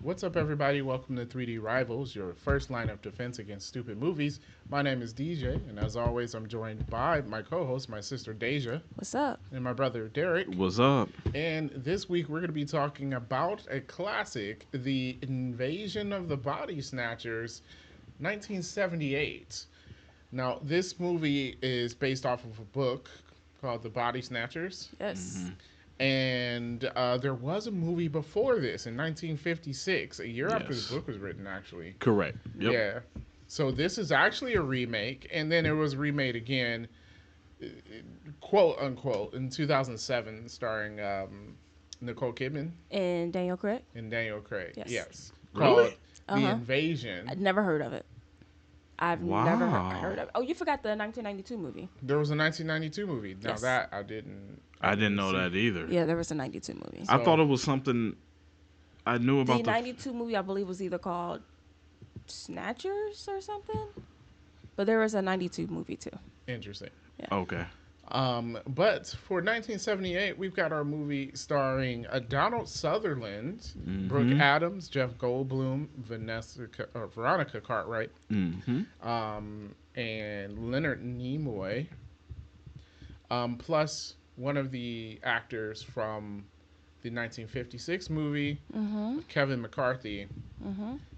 What's up, everybody? Welcome to 3D Rivals, your first line of defense against stupid movies. My name is DJ, and as always, I'm joined by my co host, my sister Deja, What's up? and my brother Derek. What's up? And this week, we're going to be talking about a classic, The Invasion of the Body Snatchers, 1978. Now, this movie is based off of a book called The Body Snatchers. Yes. And there was a movie before this in 1956, a year after the Yes. book was written, actually. Correct. Yep. Yeah. So this is actually a remake, and then it was remade again, quote unquote, in 2007, starring Nicole Kidman And Daniel Craig? and Daniel Craig. Yes. Yes. Really? Called The Invasion. I'd never heard of it. I've Wow. never heard of it. Oh, you forgot the 1992 movie. There was a 1992 movie. Now Yes. that I didn't. I didn't know see. that either. Yeah, there was a 92 movie. I So- thought it was something I knew The about. 92 movie, I believe, was either called Snatchers or something. But there was a 92 movie, too. Interesting. Okay. But for 1978, we've got our movie starring Donald Sutherland, Brooke Adams, Jeff Goldblum, Veronica Cartwright, Mm-hmm. and Leonard Nimoy, plus one of the actors from the 1956 movie, Kevin McCarthy,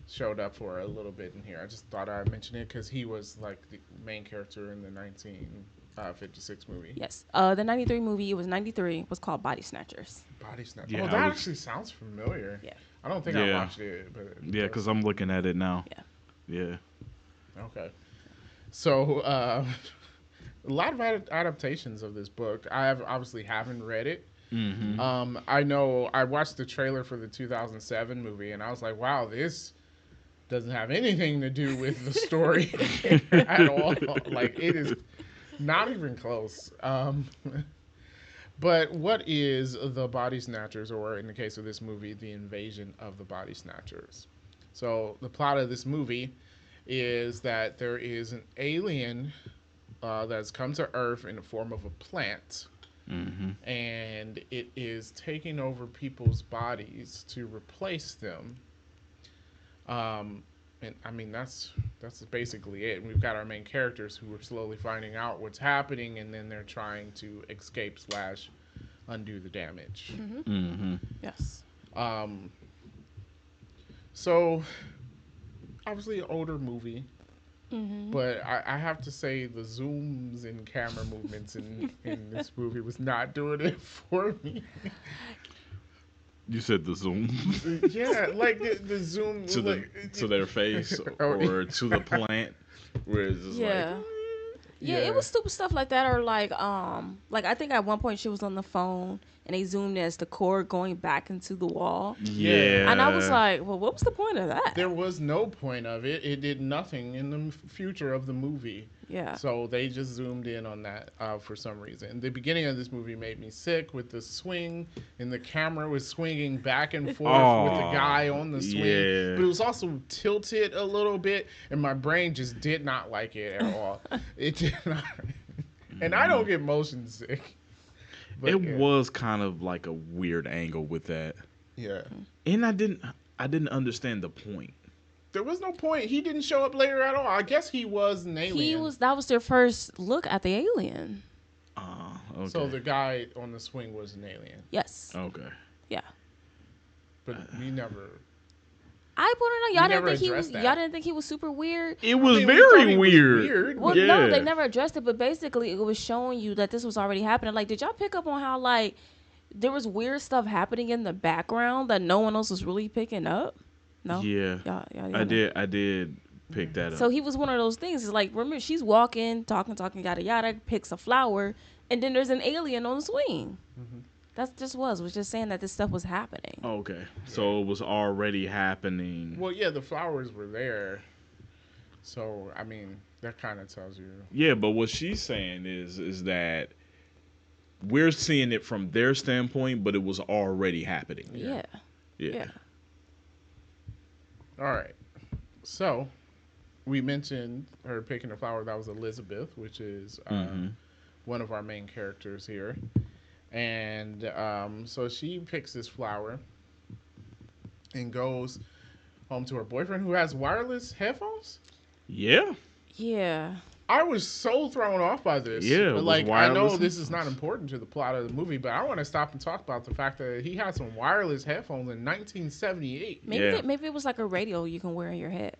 showed up for a little bit in here. I just thought I'd mention it because he was like the main character in the 1956 movie. Yes. The 93 movie, it was 93, was called Body Snatchers. Body Snatch. Yeah, Oh, I that was- actually sounds familiar. Yeah. I don't think I Yeah. watched it, but Yeah, because I'm looking at it now. Yeah. Yeah. okay. So a lot of adaptations of this book. Obviously haven't read it. Mm-hmm. I know I watched the trailer for the 2007 movie, and I was like, wow, this doesn't have anything to do with the story at all. Like, it is not even close. But what is the Body Snatchers, or in the case of this movie, the Invasion of the Body Snatchers? So the plot of this movie is that there is an alien that's come to Earth in the form of a plant, Mm-hmm. and it is taking over people's bodies to replace them. And I mean that's basically it. And we've got our main characters who are slowly finding out what's happening, and then they're trying to escape / undo the damage. Mm-hmm. Yes. So obviously an older movie, but I have to say the zooms and camera movements in this movie was not doing it for me. You said the zoom Yeah, like the zoom to the like, to their face Oh, or to the plant, where it's just Yeah. Yeah, it was stupid stuff like that, or like I think at one point she was on the phone and they zoomed in as the cord going back into the wall, like, yeah. and I was like, well, what was the point of that? there was no point of it. It did nothing in the future of the movie. Yeah. So they just zoomed in on that for some reason. The beginning of this movie made me sick with the swing, and the camera was swinging back and forth with the guy on the swing. yeah. But it was also tilted a little bit, and my brain just did not like it at all. It did not. And I don't get motion sick. But It yeah. was kind of like a weird angle with that, Yeah. and I didn't understand the point. There was no point. He didn't show up later at all. I guess he was an alien. That was their first look at the alien. Okay. So the guy on the swing was an alien. Yes. Okay. Yeah. But we never. I put it on. Y'all You didn't never think he was. addressed that. Y'all didn't think he was super weird. It was I mean, we thought very he was weird. weird. Well, Yeah. no, they never addressed it. But basically, it was showing you that this was already happening. Like, did y'all pick up on how like there was weird stuff happening in the background that no one else was really picking up? No. Yeah. Y'all I didn't? did pick that up. So he was one of those things. It's like, remember, she's walking, talking, yada yada, picks a flower, and then there's an alien on the swing. That's just was just saying that this stuff was happening. Okay. So it was already happening. Well, yeah, the flowers were there. So, I mean, that kind of tells you. Yeah, but what she's saying is that we're seeing it from their standpoint, but it was already happening. Yeah. Yeah. All right. So, we mentioned her picking a flower. That was Elizabeth, which is one of our main characters here. And so she picks this flower. and goes home to her boyfriend who has wireless headphones. Yeah. Yeah. I was so thrown off by this. Yeah, it was Like, I know wireless this is not headphones. important to the plot of the movie, but I want to stop and talk about the fact that he had some wireless headphones in 1978. Yeah. Maybe it was like a radio you can wear in your head.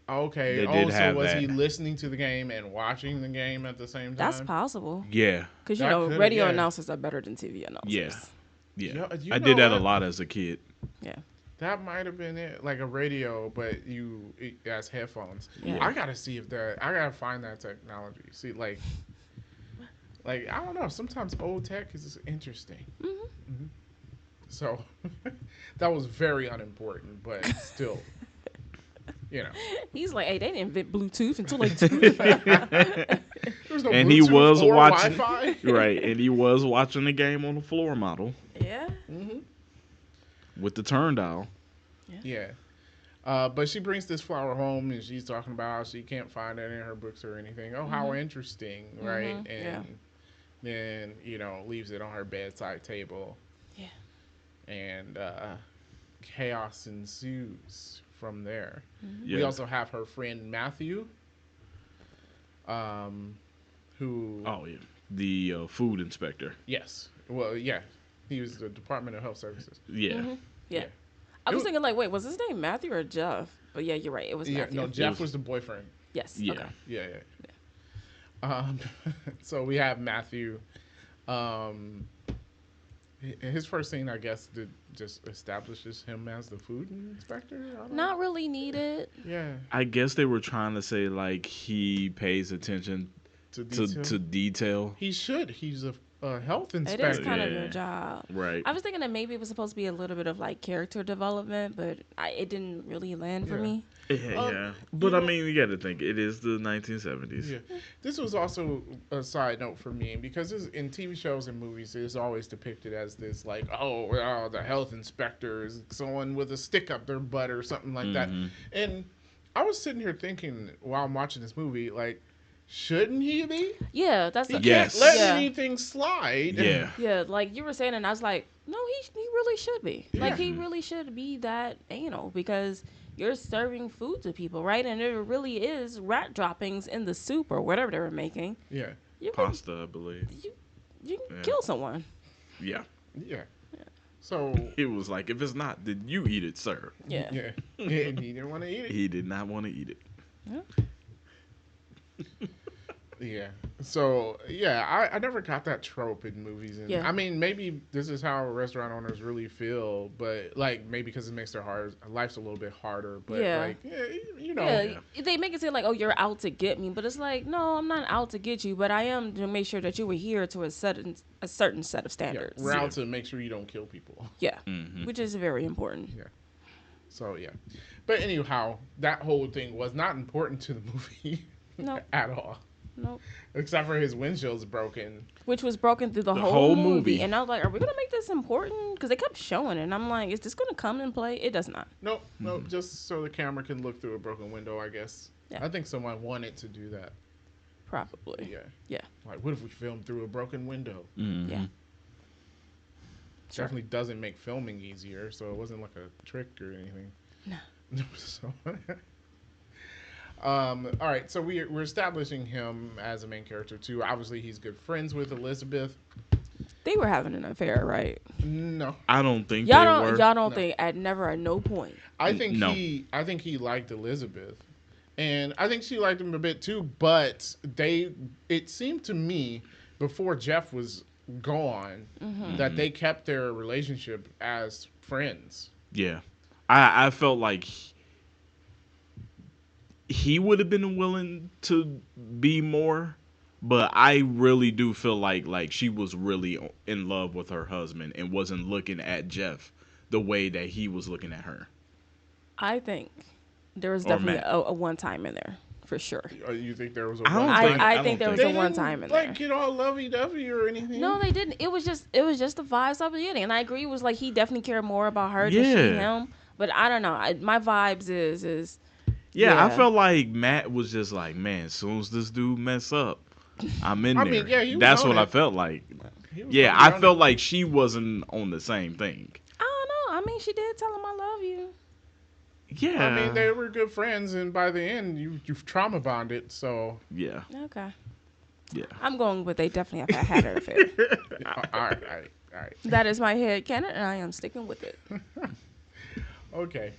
Okay. They Oh, did so have was that. he listening to the game and watching the game at the same That's time? possible. Yeah. Because, That could- radio yeah. announcers are better than TV announcers. Yeah. Yeah. You I know did that a what? lot as a kid. Yeah. That might have been it, like a radio, but it has headphones. Yeah. I gotta see if I gotta find that technology. See, like I don't know. Sometimes old tech is interesting. Mm-hmm. So that was very unimportant, but still, you know, He's like, hey, they didn't invent Bluetooth until like there's no And he Bluetooth was or watching Wi-Fi. right, and he was watching the game on the floor model Yeah. with the turn dial. Yeah. But she brings this flower home and she's talking about how she can't find it in her books or anything. Oh, how interesting, right? And Yeah. then, leaves it on her bedside table. Yeah. And chaos ensues from there. Yeah. We also have her friend Matthew, who, Oh yeah, the food inspector. yes, well, yeah, he was the Department of Health Services. Yeah. Yeah. I was thinking, like, wait, was his name Matthew or Jeff? But yeah, you're right. It was Yeah, Matthew. no, Jeff was the boyfriend. Yes. Yeah. Okay. Yeah. So we have Matthew. His first scene, I guess, just establishes him as the food inspector. I don't know. Not really needed. Yeah. I guess they were trying to say like he pays attention To detail. to detail. He should. He's a health It inspector. is kind of Yeah. your job. Right. I was thinking that maybe it was supposed to be a little bit of like character development, but it didn't really land for Yeah. me. Yeah. But I mean, you got to think it is the 1970s. Yeah. This was also a side note for me because in TV shows and movies, it's always depicted as this like, the health inspector is someone with a stick up their butt or something like that. And I was sitting here thinking while I'm watching this movie, like, shouldn't he be? Yeah, that's He the, Yes. can't let Yeah. anything slide. Yeah. yeah. Like you were saying, and I was like, no, he really should be. Like he Yeah. really should be that anal because you're serving food to people, right? And it really is rat droppings in the soup or whatever they were making. Yeah. You can, Pasta, I believe. you can Yeah. kill someone. Yeah. Yeah. So, It was like, if it's not, then you eat it, sir. Yeah. yeah. And he didn't want to eat it. He did not want to eat it. Yeah. So, yeah, I never got that trope in movies. And Yeah. I mean, maybe this is how restaurant owners really feel, but like maybe because it makes their life's a little bit harder. But Yeah. like, Yeah, they make it seem like, oh, you're out to get me, but it's like, no, I'm not out to get you, but I am to make sure that you were here to a certain set of yeah, standards. we're out to make sure you don't kill people. Yeah, Mhm. which is very important. Yeah. So yeah, but anyhow, that whole thing was not important to the movie Nope. at all, Nope. except for his windshield's broken. Which was broken through the whole movie. And I was like, are we going to make this important? Because they kept showing it. And I'm like, is this going to come and play? It does not. Nope, just so the camera can look through a broken window, I guess. Yeah. I think someone wanted to do that. Probably. Yeah. Yeah. Like, what if we filmed through a broken window? Mhm. Yeah. Sure. Definitely doesn't make filming easier, so it wasn't like a trick or anything. No. So, all right, so we're establishing him as a main character too. Obviously, he's good friends with Elizabeth. They were having an affair, right? No, I don't think Y'all they don't, were. y'all don't No. think at no point. I think No. he liked Elizabeth, and I think she liked him a bit too. But it seemed to me before Jeff was gone that they kept their relationship as friends. Yeah. I felt like he would have been willing to be more, but I really do feel like she was really in love with her husband and wasn't looking at Jeff the way that he was looking at her. I think there was Or definitely Matt. a one time in there for sure. You think there was a I don't one think- time? I I don't think there was think- a one time in there. Get all lovey-dovey or anything. No, they didn't. It was just the vibes of the beginning, and I agree. It was like he definitely cared more about her than she Yeah. him. But I don't know. My vibes is Yeah, I Yeah. felt like Matt was just like, man, as soon as this dude mess up, I'm in I there. mean, yeah, he was That's on what I it. felt like. He was Yeah, probably I on felt it. like she wasn't on the same thing. I don't know. I mean, she did tell him I love you. Yeah. I mean, they were good friends, and by the end, you've trauma bonded. So, Yeah. Okay. Yeah. I'm going with they definitely have had an affair. all right, all right, all right. That is my head canon, and I am sticking with it. Okay.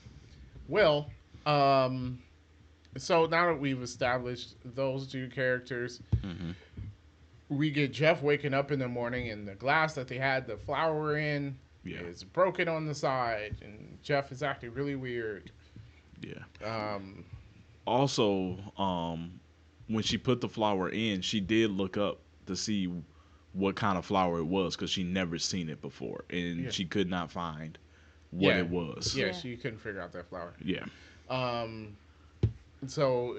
Well, um, so now that we've established those two characters, Hmm. we get Jeff waking up in the morning, and the glass that they had the flour in Yeah. is broken on the side, and Jeff is acting really weird. Yeah. Um, Also, when she put the flour in, she did look up to see what kind of flour it was because she never seen it before, and Yeah. she could not find what yeah, it was. yeah, Yeah. she couldn't figure out that flour. Yeah. Um, so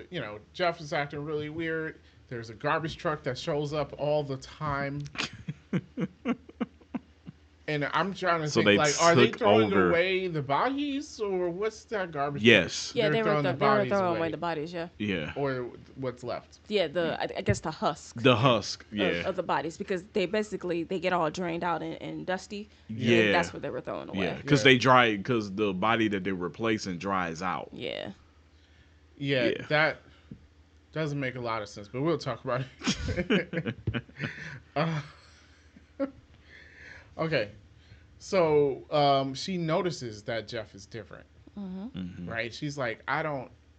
Jeff is acting really weird. There's a garbage truck that shows up all the time. And I'm trying to So think, they like, are they took throwing over. away the bodies, or what's that garbage? Yes. Yeah, They're throwing the they were bodies throwing away away, the bodies. Yeah. Yeah. or what's left. Yeah. I guess the husk. The husk. Of, Yeah. of the bodies because they basically they get all drained out and dusty. Yeah. And that's what they were throwing away. Yeah. Because Yeah. they dry. Because the body that they're replacing dries out. Yeah. Yeah, Yeah. that doesn't make a lot of sense, but we'll talk about it. uh, okay, so she notices that Jeff is different, Hmm. right? She's like,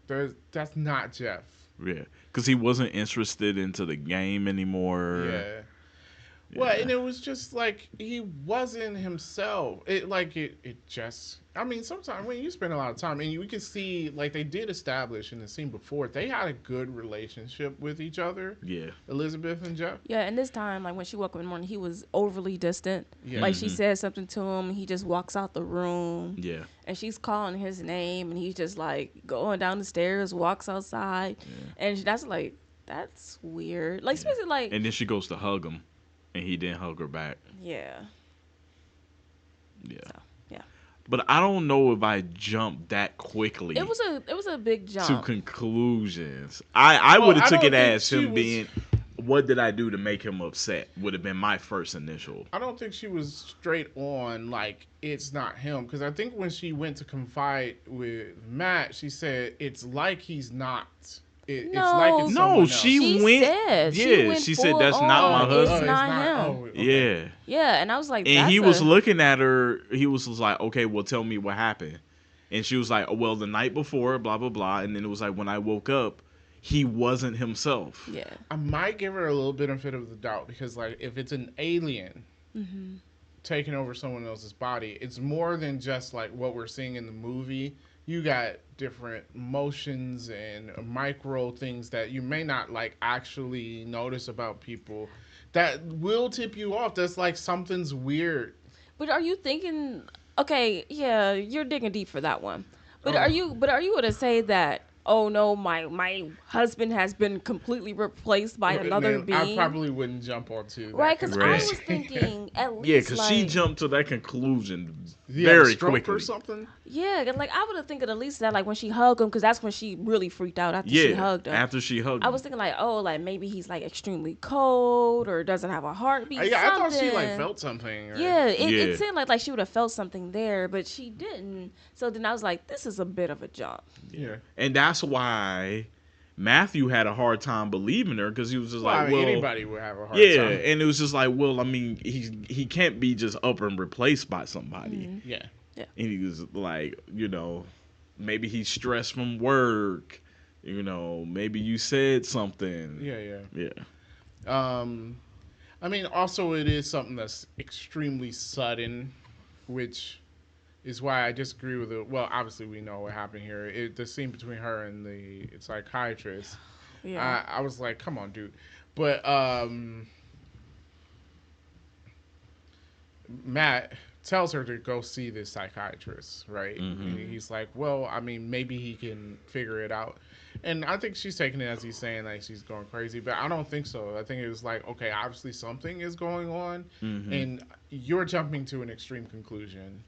that's not Jeff. Yeah. Because he wasn't interested into the game anymore. Yeah. Well, and it was just like he wasn't himself. It just. I mean, sometimes when you spend a lot of time, and we can see, like they did establish in the scene before, they had a good relationship with each other, Yeah. Elizabeth and Jeff. Yeah, and this time, like when she woke up in the morning, he was overly distant. Yeah. Like she said something to him, he just walks out the room, Yeah. and she's calling his name, and he's just like going down the stairs, walks outside, and that's weird. Like especially like And then she goes to hug him, and he didn't hug her back. yeah, Yeah. so, yeah. But I don't know if I jumped that quickly It was a big to jump. conclusions. I Well, would have I took don't it think as she him was- being, what did I do to make him upset? Would have been my first initial. I don't think she was straight on like it's not him, because I think when she went to confide with Matt, she said it's like he's not. It's like it's No, No, someone she else. She went. said- yeah, she went she said full that's not on, my it's husband. not him. Okay. Yeah. Yeah, and I was like, And that's he was a- looking at her. He was like, okay, well, tell me what happened. And she was like, oh, well, the night before, blah, blah, blah. And then it was like, when I woke up, he wasn't himself. Yeah. I might give her a little benefit of the doubt, because like if it's an alien taking over someone else's body, it's more than just like what we're seeing in the movie. You got different motions and micro things that you may not like actually notice about people that will tip you off. That's like something's weird. But are you thinking? Okay, yeah, you're digging deep for that one. But Oh. are you going to say that? Oh no, my husband has been completely replaced by another Man, being. I probably wouldn't jump onto that. Right, because I Right. was thinking at least Yeah, because she like- jumped to that conclusion He had a very stroke quickly. or something. Yeah, 'cause, like I would have thinking at least that like when she hugged him, because that's when she really freaked out after she Yeah, hugged him. after she hugged I him. was thinking like, oh, like maybe he's like extremely cold or doesn't have a heartbeat. Yeah, I thought she like something. felt something. Right? Yeah, it Yeah. seemed like she would have felt something there, but she didn't. So then I was like, this is a bit of a jump. Yeah. And that's why Matthew had a hard time believing her, because he was just Well, like, I mean, well, anybody would have a hard yeah, time. and it was just like, well, I mean, he can't be just up and replaced by somebody. Mm-hmm. Yeah. And he was like, maybe he's stressed from work. Maybe you said something. Yeah, yeah. Yeah. I mean, also it is something that's extremely sudden, which is why I disagree with it. Well, obviously we know what happened here. The scene between her and the psychiatrist. Yeah. I was like, come on, dude. But Matt tells her to go see this psychiatrist, right? And he's like, well, I mean, maybe he can figure it out. And I think she's taking it as he's saying like she's going crazy, but I don't think so. I think it was like, okay, obviously something is going on, and you're jumping to an extreme conclusion.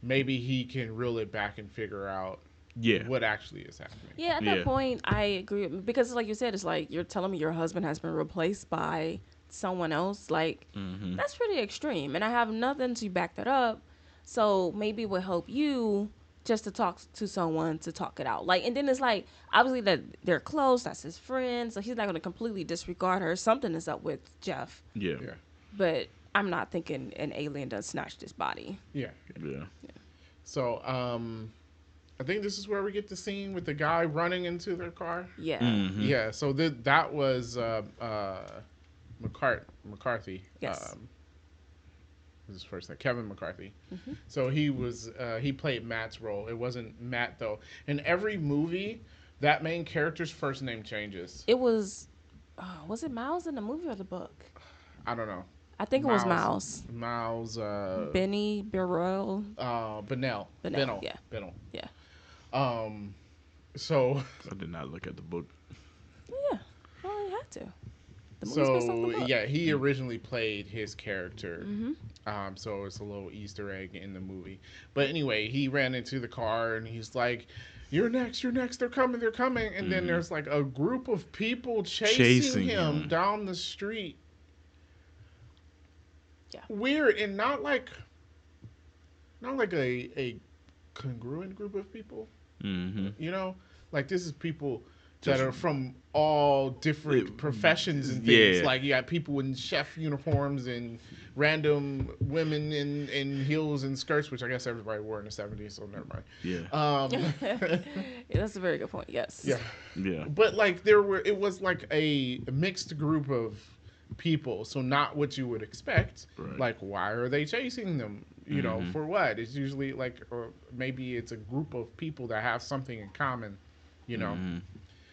Maybe he can reel it back and figure out Yeah. what actually is happening. Yeah, at that point, I agree. Because like you said, it's like you're telling me your husband has been replaced by someone else. Like, that's pretty extreme. And I have nothing to back that up. So maybe it would help you just to talk to someone to talk it out. Like, and then it's like, obviously that they're close, that's his friend, so he's not going to completely disregard her. Something is up with Jeff. Yeah. Yeah. But I'm not thinking an alien does snatch this body. Yeah. Yeah. So, I think this is where we get the scene with the guy running into their car. Yeah. Mm-hmm. Yeah. So that was McCarthy. Yes. His first name, Kevin McCarthy. So he played Matt's role. It wasn't Matt though. In every movie, that main character's first name changes. It was it Miles in the movie or the book? I don't know. I think it was Miles. Miles. Benny Burrell. Bennell. Yeah. Bennell. Yeah. So. I did not look at the book. Yeah. Well, you had to. The movie's based off the book. Yeah, he originally played his character. So it's a little Easter egg in the movie. But anyway, he ran into the car and he's like, "You're next, you're next. They're coming, they're coming." And then there's like a group of people chasing him down the street. Yeah. Weird, and not like a congruent group of people. Mm-hmm. You know, like this is people that are from all different professions and things. Yeah. Like you got people in chef uniforms and random women in heels and skirts, which I guess everybody wore in the 70s, so never mind. Yeah. Yeah, that's a very good point. Yes. Yeah. Yeah. But like it was like a mixed group of people, so not what you would expect. Right. Like, why are they chasing them? You know, for what? It's usually like, or maybe it's a group of people that have something in common. You know. Mm-hmm.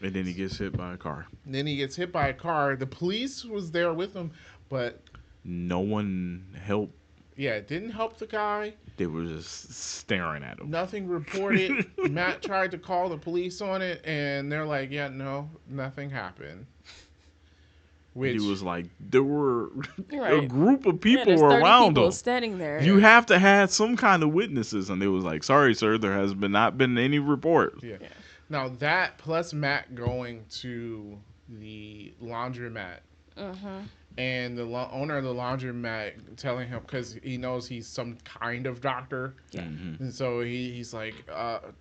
And then he gets hit by a car. And then he gets hit by a car. The police was there with him, but no one helped. Yeah, it didn't help the guy. They were just staring at him. Nothing reported. Matt tried to call the police on it, and they're like, "Yeah, no, nothing happened." Which He was like, there were Right. a group of people there's 30 around people him. standing there. You have to have some kind of witnesses, and they was like, "Sorry, sir, there has not been any report." Yeah. Now that plus Matt going to the laundromat, and the owner of the laundromat telling him, because he knows he's some kind of doctor, and so he's like,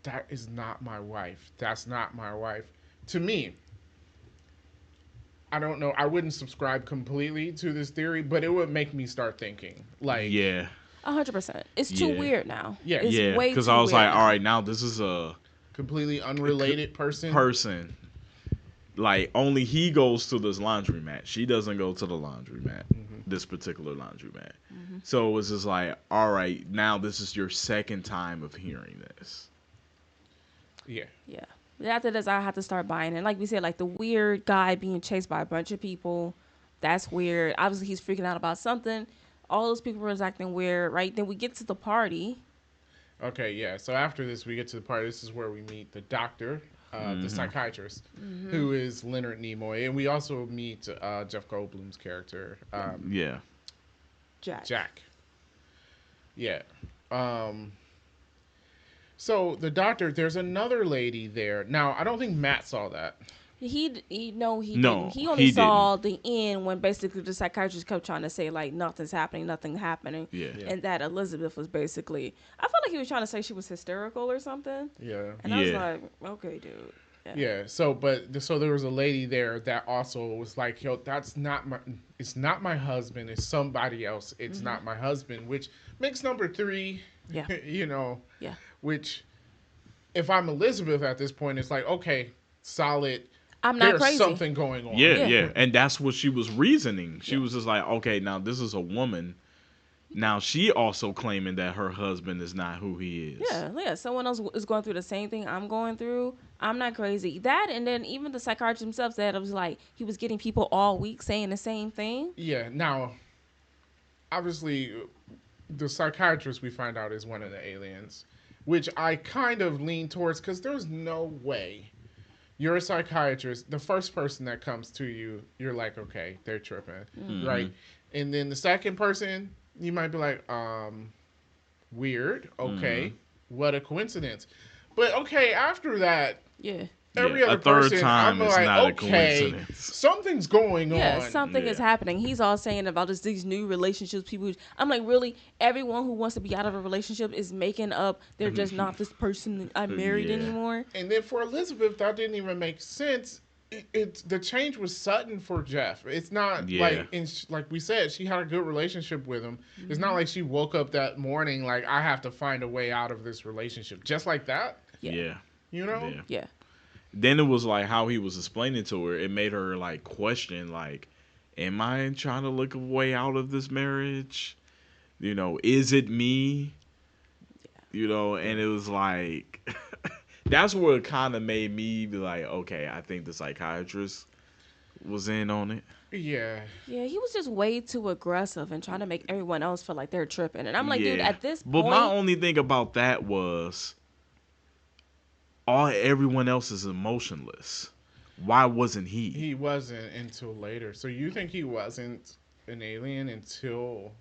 "That is not my wife. That's not my wife." To me, I don't know. I wouldn't subscribe completely to this theory, but it would make me start thinking, like, Yeah. 100%. It's too weird now. Yeah. It's Yeah, way because too I was weird like, now. all right, now this is a completely unrelated person. Like, only he goes to this laundromat. She doesn't go to the laundromat, this particular laundromat. So it was just like, all right, now this is your second time of hearing this. Yeah. Yeah. After this, I had to start buying it. Like we said, like the weird guy being chased by a bunch of people. That's weird. Obviously, he's freaking out about something. All those people were acting weird, right? Then we get to the party. Okay, yeah. So after this, we get to the part. This is where we meet the doctor, the psychiatrist, who is Leonard Nimoy, and we also meet Jeff Goldblum's character, Yeah. Jack. Yeah. So the doctor, there's another lady there. Now, I don't think Matt saw that. He didn't. He only he saw the end when basically the psychiatrist kept trying to say like nothing's happening. Yeah. And that Elizabeth was basically, I felt like he was trying to say she was hysterical or something. Yeah. And I was like, okay, dude. Yeah. So there was a lady there that also was like, "Yo, it's not my husband. It's somebody else. It's not my husband," which makes number 3. Yeah. You know. Yeah. Which, if I'm Elizabeth at this point, it's like, okay, solid. I'm not There's crazy. something going on. Yeah. And that's what she was reasoning. She was just like, okay, now this is a woman. Now she also claiming that her husband is not who he is. Yeah. Someone else is going through the same thing I'm going through. I'm not crazy. That, and then even the psychiatrist himself said it was like he was getting people all week saying the same thing. Yeah. Now, obviously, the psychiatrist we find out is one of the aliens, which I kind of lean towards because there's no way you're a psychiatrist. The first person that comes to you, you're like, okay, they're tripping, right? And then the second person, you might be like, weird. Okay, what a coincidence. But okay, after that, Yeah. Yeah, every a other third person, I'm time is like, not a okay, coincidence. something's going Yeah, on. something is Yeah. happening. He's all saying about these new relationships. People, I'm like, really? Everyone who wants to be out of a relationship is making up. They're just not this person I'm married Yeah. anymore. And then for Elizabeth, that didn't even make sense. The change was sudden for Jeff. It's not Yeah. like like we said, she had a good relationship with him. It's not Mm-hmm. like she woke up that morning like I have to find a way out of this relationship just like that. Yeah, Yeah. You know? Yeah. yeah, Then it was like how he was explaining to her. It made her like question, like, am I trying to look a way out of this marriage? Is it me? And it was like, that's what it kind of made me be like, okay, I think the psychiatrist was in on it. Yeah. yeah. He was just way too aggressive and trying to make everyone else feel like they're tripping. And I'm like, dude, Yeah. at this But my point, only thing about that was everyone else is emotionless. Why wasn't he? He wasn't until later. So you think he wasn't an alien until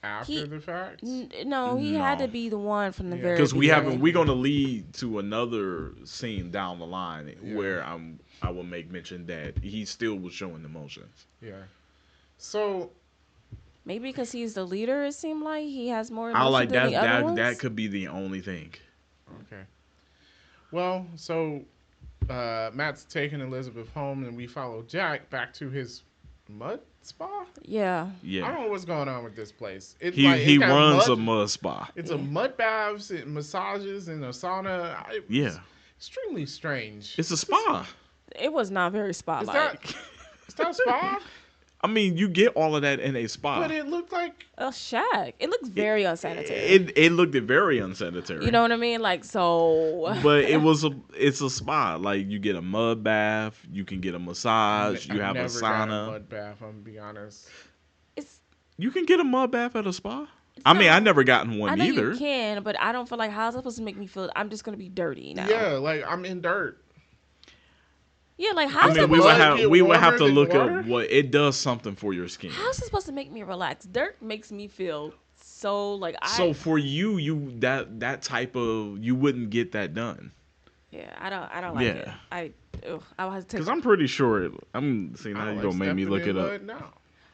after he, the fact? no, he had to No. be the one from the Yeah. very Because beginning. we're gonna lead to another scene down the line Yeah. where I will make mention that he still was showing emotions. Yeah. So Maybe because he's the leader, it seemed like he has more I emotion like than the other that ones. could be the only thing. okay. Well, so Matt's taking Elizabeth home, and we follow Jack back to his mud spa. Yeah, I Yeah. don't know what's going on with this place. It's He like he it's got runs mud. a mud spa. It's a Yeah. mud baths, and massages, and a sauna. Yeah. Extremely strange. It's a spa. it was not very Is spotlight. that a spa? I mean, you get all of that in a spa. But it looked like A shack. It looks very unsanitary. It looked very unsanitary. You know what I mean? Like, so. But it's a spa. Like, you get a mud bath, you can get a massage, you I've have a never got a sauna. mud bath. I'm gonna be honest. It's You can get a mud bath at a spa. I mean, I never gotten one I know either. you can, but I don't feel like how's that supposed to make me feel? I'm just gonna be dirty now. Yeah, like I'm in dirt. Yeah, like I how's mean, that we supposed would to, have get we would have to warmer than look water? up what it does something for your skin. how's it supposed to make me relax? Dirt makes me feel so like So for you that type of you wouldn't get that done. yeah, I don't like it. Yeah. I was Because I'm pretty sure I'm seeing I how don't you like gonna make me stepping look in it up. mud now.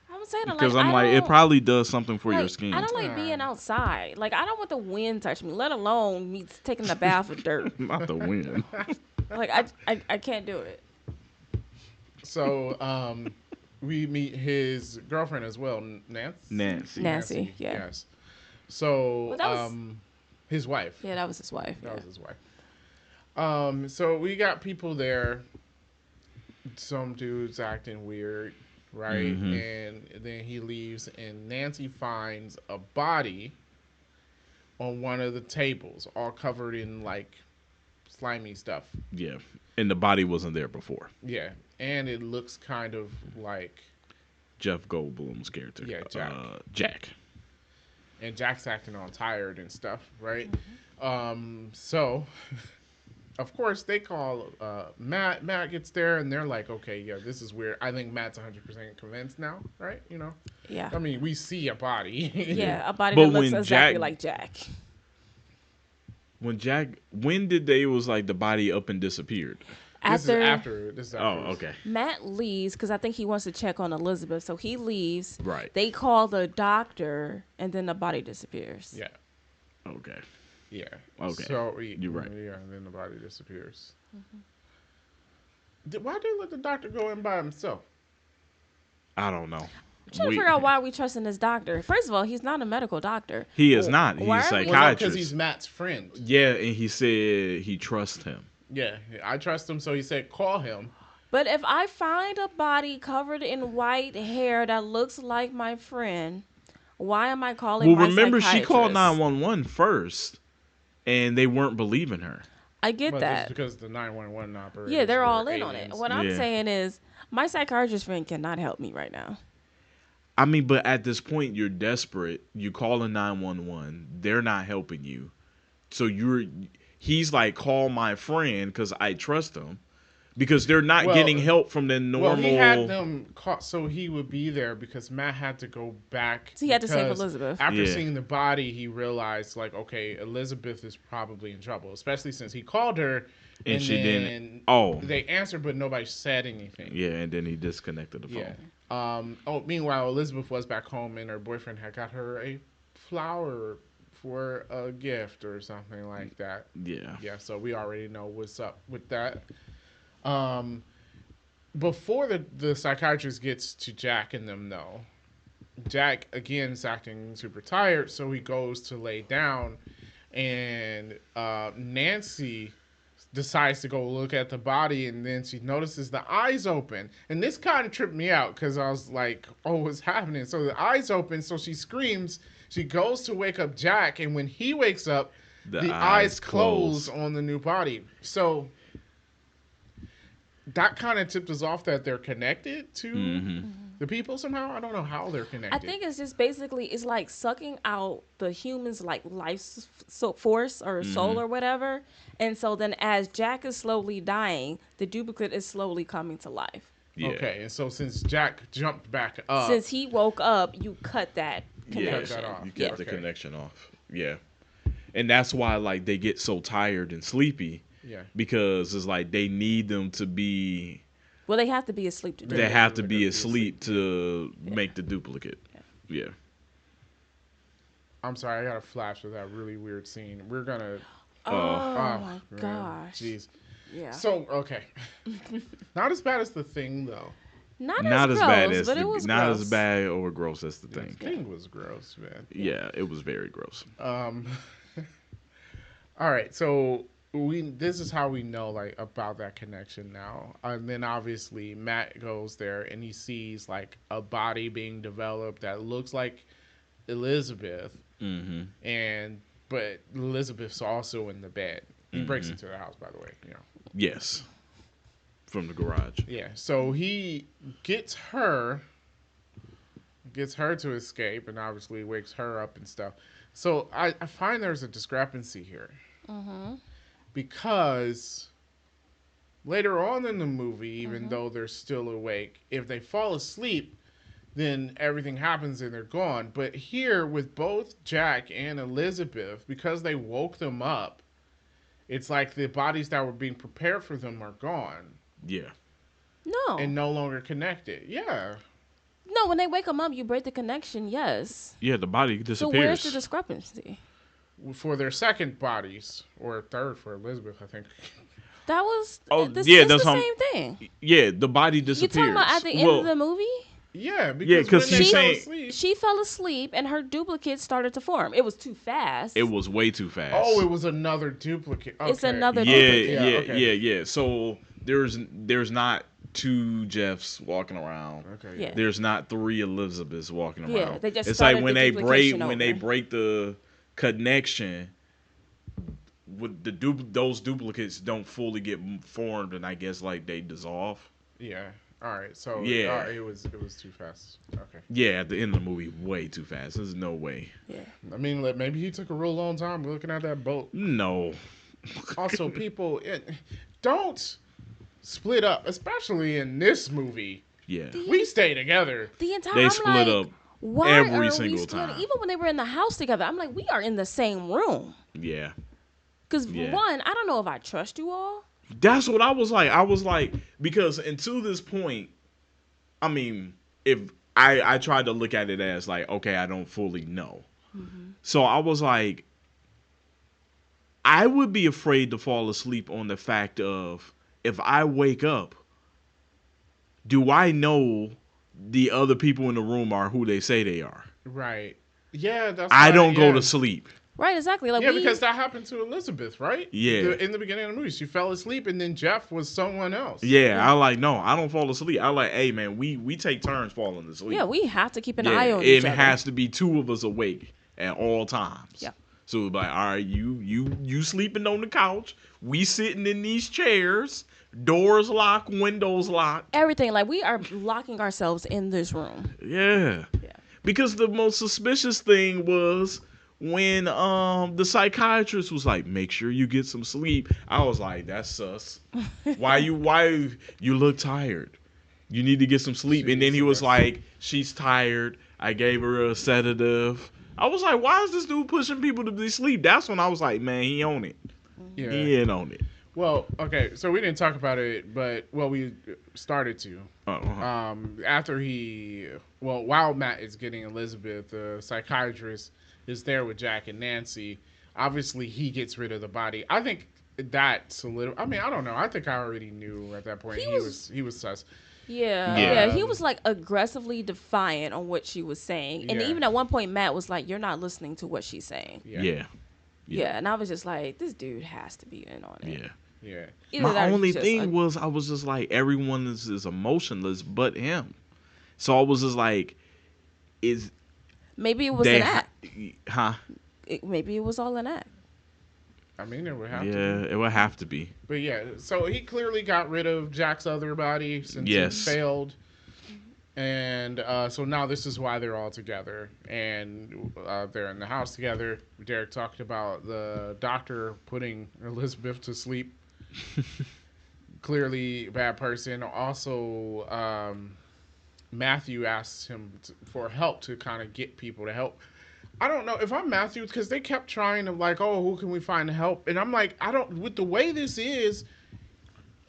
I'm saying Because like, I'm I like, it don't- probably does something for your like, skin. I don't like being outside. Like I don't want the wind touch me, let alone me taking a bath of dirt. Not the wind. Like I can't do it. So we meet his girlfriend as well, Nancy. Nancy, yeah. Yes. So Well, that was- his wife. Yeah, that was his wife. That Yeah. was his wife. So we got people there. Some dudes acting weird, right? Mhm. And then he leaves, and Nancy finds a body on one of the tables, all covered in like slimy stuff. Yeah. And the body wasn't there before. Yeah, and it looks kind of like, Jeff Goldblum's character. Yeah, Jack. Jack. and Jack's acting all tired and stuff, right? Mm-hmm. So, of course, they call Matt. Matt gets there, and they're like, okay, yeah, this is weird. I think Matt's 100% convinced now, right? You know? Yeah. I mean, we see a body. Yeah, a body But that looks when exactly Jack- like Jack. When did they was like the body up and disappeared? This is after. This is Oh, after. okay. Matt leaves because I think he wants to check on Elizabeth, so he leaves. Right. They call the doctor, and then the body disappears. Yeah. Okay. Yeah. Okay. So You're right. Yeah, and then the body disappears. Why did they let the doctor go in by himself? I don't know. I'm trying to figure out why we trusting this doctor. First of all, he's not a medical doctor. He is not. He's Why a are we- Well, psychiatrist. because he's Matt's friend. Yeah, and he said he trusts him. Yeah, I trust him, so he said call him. But if I find a body covered in white hair that looks like my friend, why am I calling Well, my remember she called psychiatrist? 911 first, and they weren't believing her. I get But that. that's because the 911 operators. Yeah, they're were all in on it. aliens. What I'm Yeah. saying is, my psychiatrist friend cannot help me right now. I mean, but at this point, you're desperate. You call a 911. They're not helping you. So he's like, call my friend because I trust him. because they're not getting Well, help from the well, he had normal. them caught so he would be there because Matt had to go back So he had to save because Elizabeth. after Yeah. seeing the body, he realized like, okay, Elizabeth is probably in trouble, especially since he called her And and she didn't. then Oh, they answered, but nobody said anything. yeah, and then he disconnected the Yeah. phone. Oh, meanwhile, Elizabeth was back home and her boyfriend had got her a flower for a gift or something like that. Yeah. Yeah, so we already know what's up with that. Um, before the psychiatrist gets to Jack and them, though, Jack again is acting super tired, so he goes to lay down, and Nancy decides to go look at the body, and then she notices the eyes open, and this kind of tripped me out because I was like, "Oh, what's happening?" So the eyes open, so she screams. She goes to wake up Jack, and when he wakes up, the eyes close on the new body. So that kind of tipped us off that they're connected to Mm-hmm. the people somehow. I don't know how they're connected. I think it's just basically it's like sucking out the human's like force or soul or whatever, and so then as Jack is slowly dying, the duplicate is slowly coming to life. Yeah. Okay, and so since Jack jumped back up, Since he woke up, you cut that Yeah. connection. Cut that off. You kept Okay. the connection off. Yeah. And that's why like they get so tired and sleepy yeah, because it's like they need them to be. Well, they have to be asleep to do They it. have to They be have to be asleep to make the duplicate. Yeah. I'm sorry, I got a flash of that really weird scene. We're gonna. Oh Oh, my man, gosh. jeez. Yeah. So okay, not as bad as the Thing though. Not Not as as gross, bad as but it was not gross. as bad or gross as the The thing. Thing was gross, man. Yeah, it was very gross. Um. All right, so this is how we know like about that connection now, and then obviously Matt goes there and he sees like a body being developed that looks like Elizabeth, Mm-hmm. and but Elizabeth's also in the bed. He breaks into the house, by the way. You know. Yes. From the garage. Yeah. So he gets her to escape, and obviously wakes her up and stuff. So I find there's a discrepancy here because later on in the movie, even though they're still awake, if they fall asleep, then everything happens and they're gone. But here, with both Jack and Elizabeth, because they woke them up, it's like the bodies that were being prepared for them are gone Yeah. No. and no longer connected. Yeah. No, when they wake them up, you break the connection, yes. Yeah, the body So disappears. where's the discrepancy? For their second bodies, or third for Elizabeth, I think. That was Oh, this, yeah, it's that's the how- same thing. Yeah, the body You disappears. talking about at the end of the movie? Yeah, because 'cause when they she's fell saying- asleep. She fell asleep and her duplicate started to form. It was too fast. It was way too fast. Oh, it was another duplicate. Okay. It's another Yeah, duplicate. yeah, okay. yeah. So there's not two Jeffs walking around. Okay. Yeah. There's not three Elizabeths walking around. Yeah, they just it's like started when the they break duplication over. the connection, with those duplicates don't fully get formed, and I guess like they dissolve. Yeah. All right. So Yeah. it was too fast. Okay. Yeah, at the end of the movie, way too fast. There's no way. Yeah. I mean, maybe he took a real long time looking at that boat. No. Also, people don't split up, especially in this movie. Yeah. We stay together. The entire They I'm split like, up why every are we single splitting? time. Even when they were in the house together, I'm like, we are in the same room. Yeah. Because Yeah. one, I don't know if I trust you all. That's what I was like. I was like, because until this point, I mean, if I tried to look at it as like, okay, I don't fully know. So I was like, I would be afraid to fall asleep on the fact of if I wake up, do I know the other people in the room are who they say they are? Right. Yeah. That's. I why- don't go yeah. to sleep. Right, exactly. Like Yeah, because that happened to Elizabeth, right? Yeah. In the beginning of the movie, she fell asleep, and then Jeff was someone else. Yeah, I like, no, I don't fall asleep. I like, hey man, we take turns falling asleep. yeah, we have to keep an Yeah, eye on it each other. has to be two of us awake at all times. Yeah. So it's like, all right, you sleeping on the couch, we sitting in these chairs, doors locked, windows locked. Everything. Like, we are locking ourselves in this room. Yeah. Yeah. Because the most suspicious thing was when the psychiatrist was like, make sure you get some sleep, I was like, that's sus. Why you look tired? You need to get some sleep. And then he was like, she's tired. I gave her a sedative. I was like, why is this dude pushing people to sleep? That's when I was like, man, he on it. Yeah. He ain't on it. Well, okay, so we didn't talk about it, but we started to. After while Matt is getting Elizabeth, the psychiatrist is there with Jack and Nancy. Obviously, he gets rid of the body. I think that I mean, I don't know. I think I already knew at that point he was sus. Yeah. He was like aggressively defiant on what she was saying, and even at one point, Matt was like, "You're not listening to what she's saying." Yeah. And I was just like, "This dude has to be in on it." Yeah. My only thing was, I was just like, everyone is emotionless but him. So I was just like, maybe it was an act? Maybe it was all an act. I mean, it would have to be. Yeah, it would have to be. But yeah, so he clearly got rid of Jack's other body since it failed. And so now this is why they're all together. And they're in the house together. Derek talked about the doctor putting Elizabeth to sleep. Clearly a bad person. Also, Matthew asks him for help to kind of get people to help. I don't know if I'm Matthew, because they kept trying to like, oh, who can we find to help? And I'm like, with the way this is,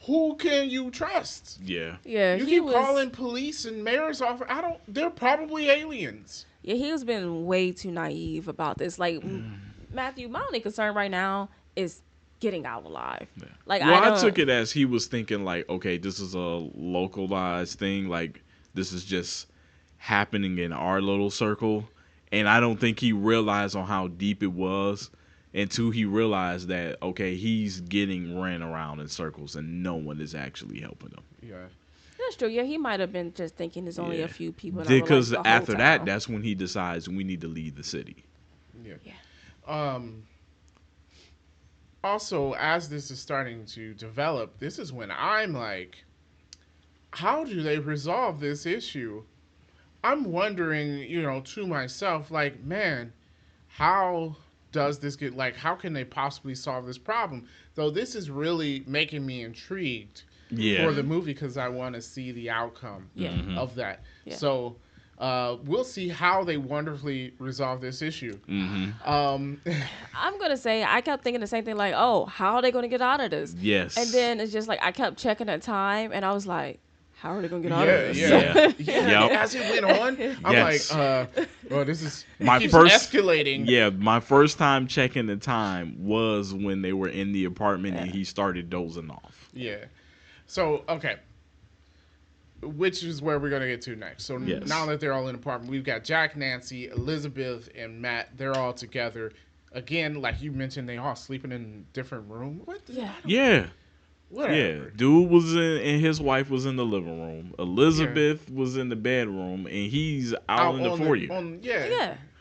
who can you trust? Yeah. You keep calling police and mayor's office. They're probably aliens. Yeah, he was being way too naive about this. Like, Matthew, my only concern right now is getting out alive. Yeah. Like, I took it as he was thinking like, okay, this is a localized thing. Like, this is just happening in our little circle. And I don't think he realized on how deep it was until he realized that, okay, he's getting ran around in circles and no one is actually helping him. Yeah. That's true. Yeah, he might have been just thinking there's only a few people. Because after that, that's when he decides we need to leave the city. Yeah. Also, as this is starting to develop, this is when I'm like, how do they resolve this issue? I'm wondering, to myself, like, man, how does this get, like, how can they possibly solve this problem? Though this is really making me intrigued for the movie because I want to see the outcome of that. Yeah. So we'll see how they wonderfully resolve this issue. I'm going to say, I kept thinking the same thing, like, oh, how are they going to get out of this? Yes. And then it's just like, I kept checking the time, and I was like, how are they going to get out of this? Yeah. As it went on, I'm like, well, this is escalating. Yeah, my first time checking the time was when they were in the apartment and he started dozing off. Yeah. So, okay. Which is where we're going to get to next. So now that they're all in the apartment, we've got Jack, Nancy, Elizabeth, and Matt. They're all together. Again, like you mentioned, they all sleeping in different rooms. Yeah. Whatever. Yeah, dude was and his wife was in the living room. Elizabeth was in the bedroom, and he's out in the foyer.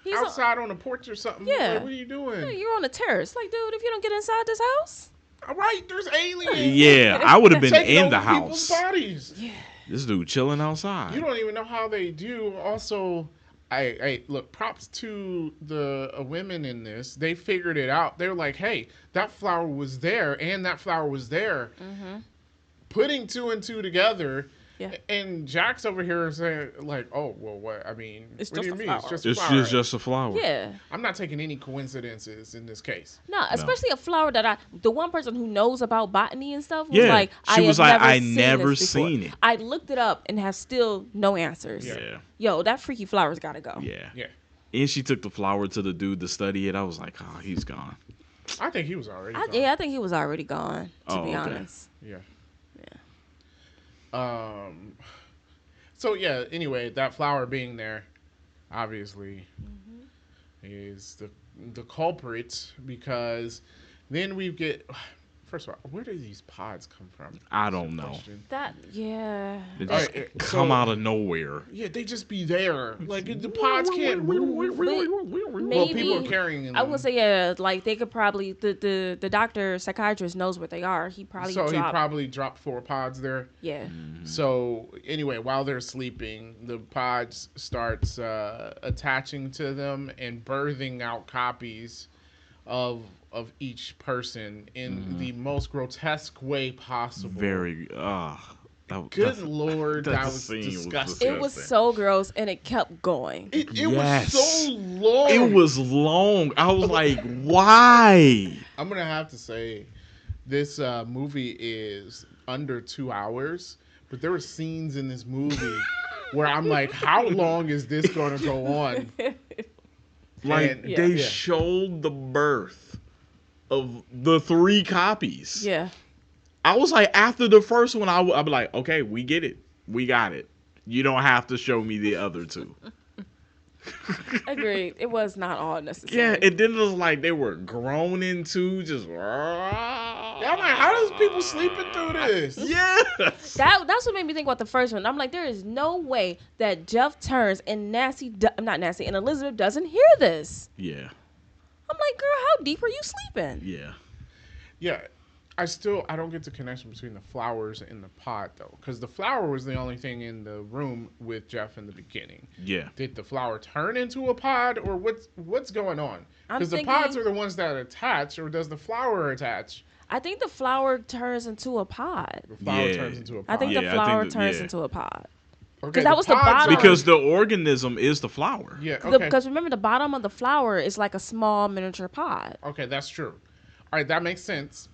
He's outside on the porch or something. Yeah. Like, what are you doing? Yeah, you're on the terrace. Like, dude, if you don't get inside this house. All right, there's aliens. Yeah, I would have been in the house. People's bodies. Yeah. This dude chilling outside. You don't even know how they do. Also, I look, props to the women in this. They figured it out. They're like, hey, that flower was there and that flower was there. Mm-hmm. Putting two and two together. Yeah. And Jack's over here saying, like, oh, well, what? I mean, it's what just do you a mean? flower. It's just a flower. It's just a flower. Yeah. I'm not taking any coincidences in this case. No, especially a flower that the one person who knows about botany and stuff was like, I never seen it. I looked it up and have still no answers. Yeah. Yo, that freaky flower's got to go. Yeah. And she took the flower to the dude to study it. I was like, oh, he's gone. I think he was already gone. Yeah, I think he was already gone, to be honest. Yeah. So, yeah, anyway, that flower being there, obviously, is the culprit, because then we get, First of all, where do these pods come from? I That's don't the know. question. That yeah. They All just right, come so out of nowhere. yeah, they just be there. Like the pods can't move. Well, people are Maybe carrying them. I would say yeah, like they could probably the doctor psychiatrist knows what they are. He probably So he dropped probably dropped 4 pods there. yeah. So anyway, while they're sleeping, the pods starts attaching to them and birthing out copies of each person in the most grotesque way possible. Very. Good lord, that that was scene was disgusting. It was disgusting. so gross and it kept going. It Yes. was so long. It was long. I was like, why? I'm gonna have to say, this movie is under 2 hours, but there were scenes in this movie where I'm like, how long is this gonna go on? Like And- Yeah. they yeah. showed the birth of the 3 copies. Yeah. I was like, after the first one, I'd be like, okay, we get it, we got it. You don't have to show me the other 2. Agreed. It was not all necessary. Yeah, it didn't look like they were grown into just. Yeah, I'm like, how does people sleeping through this? Yes. That's what made me think about the first one. I'm like, there is no way that Jeff turns and not Nancy and Elizabeth doesn't hear this. Yeah. I'm like, girl, how deep are you sleeping? Yeah. Yeah, I don't get the connection between the flowers and the pod though, because the flower was the only thing in the room with Jeff in the beginning. Yeah. Did the flower turn into a pod, or what's going on? I'm Because the thinking- pods are the ones that attach, or does the flower attach? I think the flower turns into a pod. The flower Yeah. turns into a pod. I think Yeah, the I flower think turns yeah. into a pod. Okay, that was the pods bottom. are- Because the organism is the flower. yeah, okay, Because remember, the bottom of the flower is like a small miniature pod. okay, that's true. All right, that makes sense.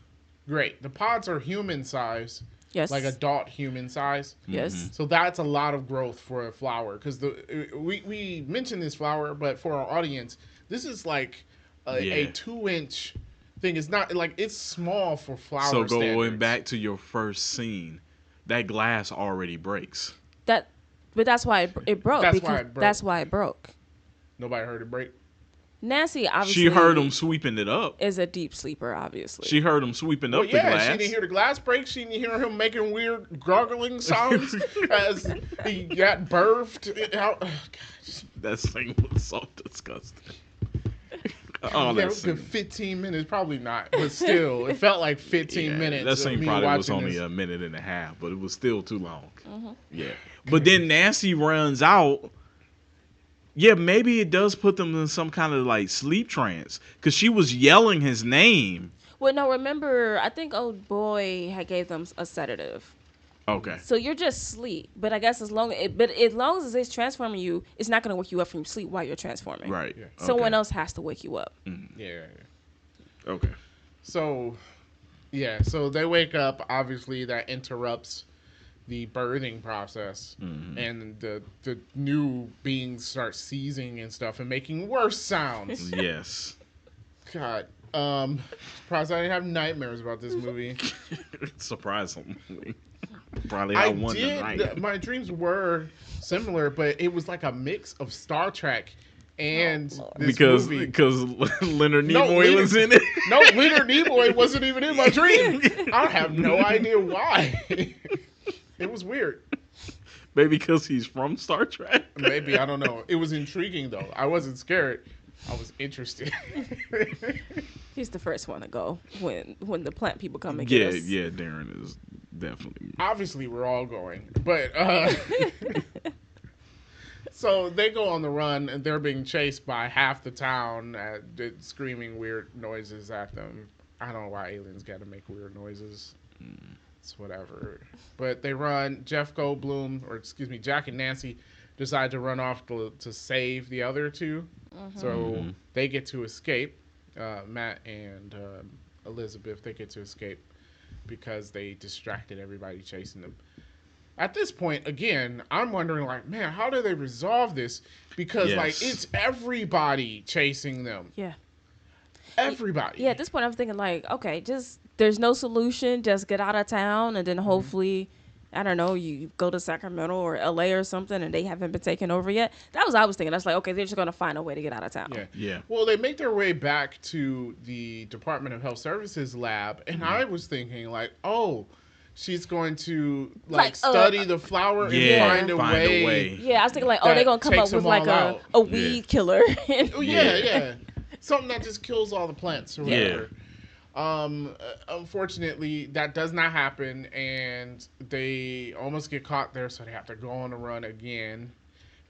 Great. The pods are human size, Yes. like adult human size. Yes. So that's a lot of growth for a flower. Because we mentioned this flower, but for our audience, this is like a Yeah. 2-inch thing. It's not like it's small for flower. So going standards. back to your first scene, that glass already breaks. But that's why it broke. That's because why it broke. That's why it broke. Nobody heard it break. Nancy obviously She heard him sweeping it up. is a deep sleeper, obviously. She heard him sweeping up Well, the yeah, glass. she didn't hear the glass break. She didn't hear him making weird gargling sounds as he got birthed out. That scene was so disgusting. Oh, Yeah, that it was scene. good 15 minutes, probably not, but still, it felt like 15 Yeah, minutes. That of scene me probably was watching only this. a minute and a half, but it was still too long. Mm-hmm. Yeah. But then Nancy runs out. Yeah, maybe it does put them in some kind of like sleep trance because she was yelling his name. Well, no, remember, I think old boy had gave them a sedative. Okay. So you're just asleep. But I guess as long as it's transforming you, it's not going to wake you up from sleep while you're transforming. Right. Yeah. Someone Okay. else has to wake you up. Yeah. Okay. So, yeah, so they wake up. Obviously, that interrupts the birthing process, and the new beings start seizing and stuff and making worse sounds. Yes. God, surprised I didn't have nightmares about this movie. Surprisingly. Probably I had one tonight. did. My dreams were similar, but it was like a mix of Star Trek and Lord. this because movie. Leonard No, Nimoy Leonard- was in it. No, Leonard Nimoy wasn't even in my dream. I have no idea why. It was weird. Maybe because he's from Star Trek. Maybe, I don't know. It was intriguing though. I wasn't scared. I was interested. He's the first one to go when the plant people come and get us. Yeah, Darren is definitely. Obviously, we're all going, but so they go on the run and they're being chased by half the town, screaming weird noises at them. I don't know why aliens got to make weird noises. It's whatever. But they run. Jack and Nancy decide to run off to save the other two. So they get to escape. Matt and Elizabeth, they get to escape because they distracted everybody chasing them. At this point, again, I'm wondering, like, man, how do they resolve this? Because, like, Yes. it's everybody chasing them. Yeah. Everybody. Yeah, at this point, I'm thinking, like, okay, there's no solution. Just get out of town, and then hopefully I don't know, you go to Sacramento or LA or something and they haven't been taken over yet. That was what I was thinking. I was like, okay, they're just gonna find a way to get out of town. Yeah. Yeah. Well, they make their way back to the Department of Health Services lab, and I was thinking like, oh, she's going to Like, study the flower Yeah. and find a way. Yeah, I was thinking like, oh, That they're gonna come takes up with them like all out. a weed killer. Oh yeah, Yeah. yeah. Something that just kills all the plants or Yeah. whatever. Unfortunately, that does not happen, and they almost get caught there, so they have to go on a run again.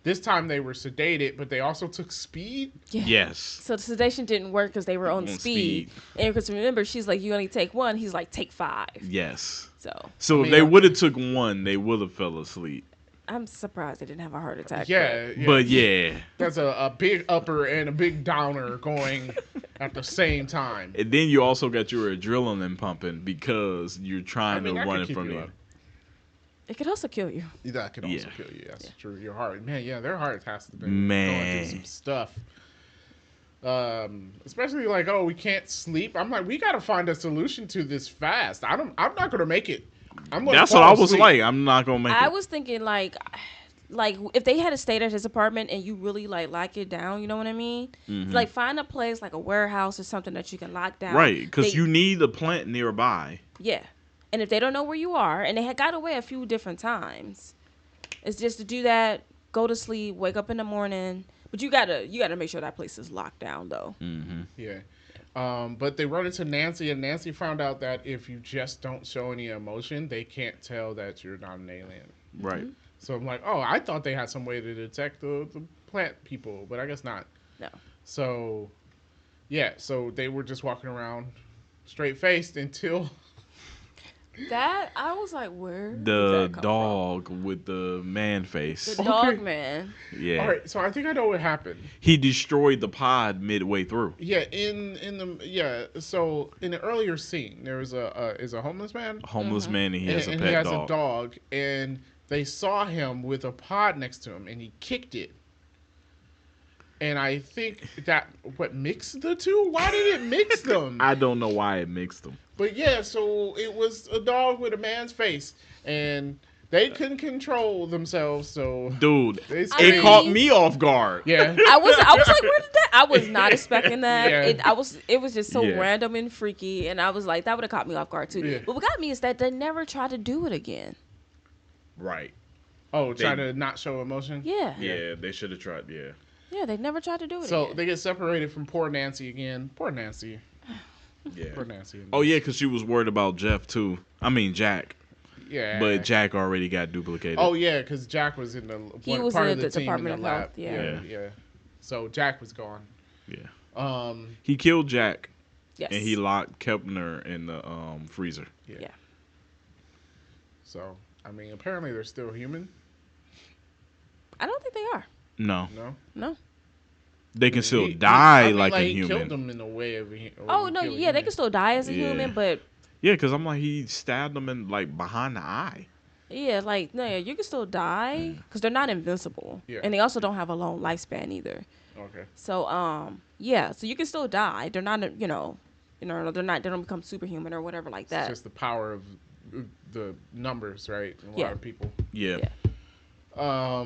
This time they were sedated, but they also took speed. Yeah. Yes. So the sedation didn't work because they were on speed. And because remember, she's like, you only take one. He's like, take 5. Yes. So So I if mean, they would have took one, they would have fell asleep. I'm surprised they didn't have a heart attack. Yeah, yeah. But yeah. That's a big upper and a big downer going at the same time. And then you also got your adrenaline pumping because you're trying to that run could it keep from you the. up. It could also kill you. That could also Yeah. kill you. That's true. Your heart, man. Yeah, their heart has to be going through some stuff. Especially like, oh, we can't sleep. I'm like, we got to find a solution to this fast. I'm not gonna make it. That's what I was like. I'm not gonna make I it. was thinking like if they had stayed at his apartment and you really like lock it down, you know what I mean? Mhm. Like find a place like a warehouse or something that you can lock down. Right, because They- you need a plant nearby. Yeah. And if they don't know where you are, and they had got away a few different times, it's just to do that, go to sleep, wake up in the morning. But you gotta make sure that place is locked down though. Mm-hmm. Yeah. But they run into Nancy, and Nancy found out that if you just don't show any emotion, they can't tell that you're not an alien. Right. So I'm like, oh, I thought they had some way to detect the plant people, but I guess not. No. So, yeah, so they were just walking around straight-faced until... That I was like, where did The that come dog with the man face. from? The dog man. Yeah. All right, so I think I know what happened. He destroyed the pod midway through. Yeah, so in the earlier scene, there was a homeless man, A homeless man, and he has a and pet he has dog. a dog, and they saw him with a pod next to him, and he kicked it. And I think that mixed the two? Why did it mix them? I don't know why it mixed them. But yeah, so it was a dog with a man's face, and they couldn't control themselves. So Dude, they it screamed. caught me off guard. Yeah, I was like, where did that? I was not expecting that. Yeah. It was just so Yeah. random and freaky, and I was like, that would have caught me off guard too. Yeah. But what got me is that they never tried to do it again. Right. Oh, trying to not show emotion. Yeah. Yeah, they should have tried. Yeah. Yeah, they never tried to do it So again. they get separated from poor Nancy again. Poor Nancy. Yeah. Poor Nancy. Oh yeah, because she was worried about Jeff too. I mean Jack, Yeah. but Jack already got duplicated. Oh yeah, because Jack was in the He was part in of the the team Department in of the lab. Health, yeah. Yeah. So Jack was gone. Yeah. He killed Jack, Yes. and he locked Kepner in the freezer. Yeah. So I mean, apparently they're still human. I don't think they are. No, No. No. they can still He- die I mean, like a he human. killed them in a way of. Oh no, yeah, they can still die as a Yeah. human, but Yeah, because I'm like he stabbed them in like behind the eye. yeah, like no, yeah, you can still die because they're not invincible, Yeah. and they also don't have a long lifespan either. Okay. So yeah, so you can still die. They're not, they're not, they don't become superhuman or whatever like It's that. just the power of the numbers, right? A lot Yeah. of people. Yeah. Yeah.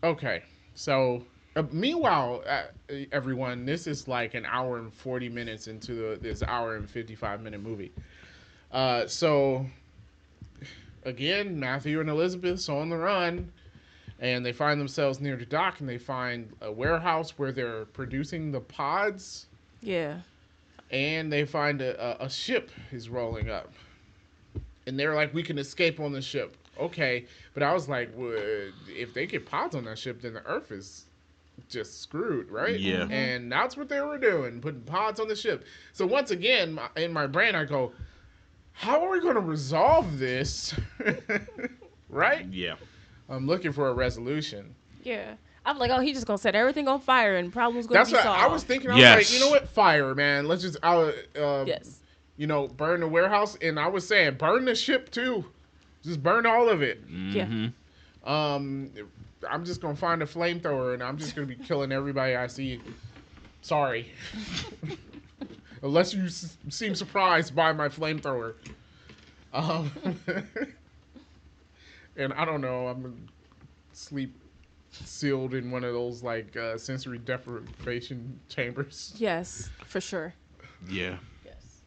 Okay. So, meanwhile, everyone, this is like an hour and 40 minutes into this hour and 55-minute movie. So, again, Matthew and Elizabeth's on the run, and they find themselves near the dock, and they find a warehouse where they're producing the pods, Yeah. and they find a ship is rolling up. And they're like, we can escape on the ship. Okay. But I was like, well, if they get pods on that ship, then the Earth is just screwed, right? Yeah. And that's what they were doing, putting pods on the ship. So once again, in my brain, I go, how are we going to resolve this? Right? Yeah. I'm looking for a resolution. Yeah. I'm like, oh, he's just gonna set everything on fire and problems gonna That's be what solved. I was thinking. I was Yes. like, you know what? Fire, man. Let's just, Yes. burn the warehouse. And I was saying, burn the ship too. Just burn all of it. Yeah. Mm-hmm. I'm just gonna find a flamethrower and I'm just gonna be killing everybody I see. Sorry, unless you seem surprised by my flamethrower. and I don't know, I'm sleep sealed in one of those like sensory deprivation chambers. Yes, for sure. Yeah. Yes.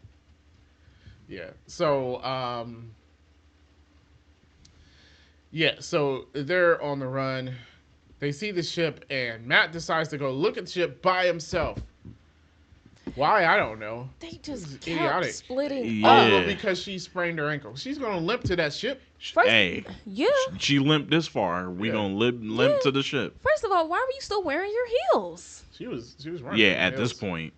Yeah. So so they're on the run. They see the ship, and Matt decides to go look at the ship by himself. Why? I don't know. They This just is kept idiotic. splitting Yeah. Oh, up. because she sprained her ankle. She's gonna limp to that ship. First, Hey, yeah. she limped this far. We Yeah. gonna limp Yeah. to the ship. First of all, why were you still wearing your heels? She was running. Yeah, at It this was- point.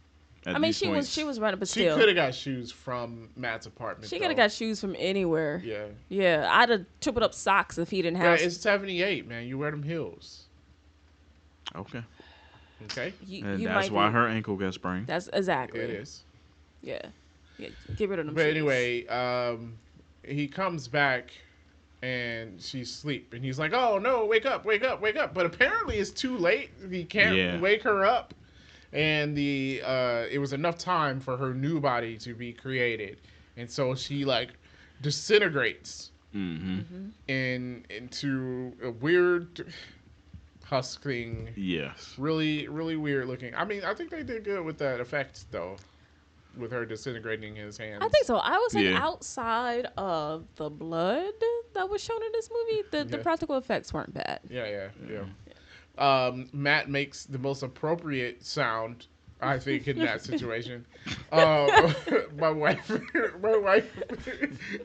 At I mean, these she points, was running, but She still, could have got shoes from Matt's apartment. she though. could have got shoes from anywhere. Yeah. Yeah, I'd have tripled up socks if he didn't Yeah, have. it's 78, man. You wear them heels. Okay. Okay. And you that's might why be- her ankle got sprained. That's exactly. It is. Yeah. Yeah. Get rid of them. But shoes. anyway, he comes back and she's asleep. And he's like, oh, no, wake up, wake up, wake up. But apparently it's too late. He can't wake her up. And it was enough time for her new body to be created. And so she, like, disintegrates into a weird husk thing. Yes. Really, really weird looking. I mean, I think they did good with that effect, though. With her disintegrating his hands. I think so. I would say Yeah. outside of the blood that was shown in this movie, the Yeah. practical effects weren't bad. Yeah. Matt makes the most appropriate sound, I think, in that situation. My wife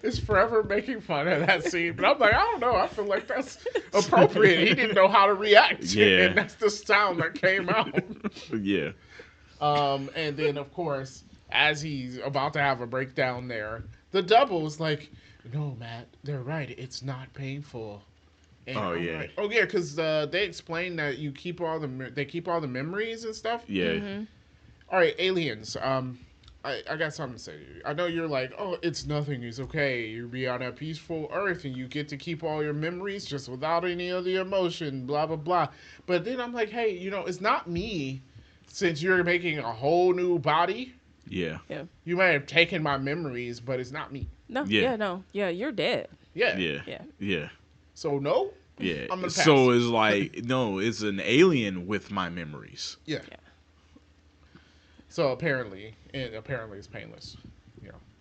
is forever making fun of that scene, but I'm like, I don't know. I feel like that's appropriate. He didn't know how to react, Yeah. and that's the sound that came out. Yeah. And then, of course, as he's about to have a breakdown there, the double's like, no, Matt, they're right. It's not painful. And Oh, I'm yeah. like, oh, yeah, because they explain that they keep all the memories and stuff. Yeah. Mm-hmm. All right, aliens. I got something to say to you. I know you're like, oh, it's nothing. It's okay. You be on a peaceful Earth and you get to keep all your memories just without any of the emotion, blah, blah, blah. But then I'm like, hey, it's not me. Since you're making a whole new body, Yeah. you may have taken my memories, but it's not me. No. Yeah. Yeah. No. Yeah. You're dead. Yeah. Yeah. Yeah. Yeah. So no. Yeah. I'm gonna pass. So it's like, no, it's an alien with my memories. Yeah. Yeah. So apparently it's painless.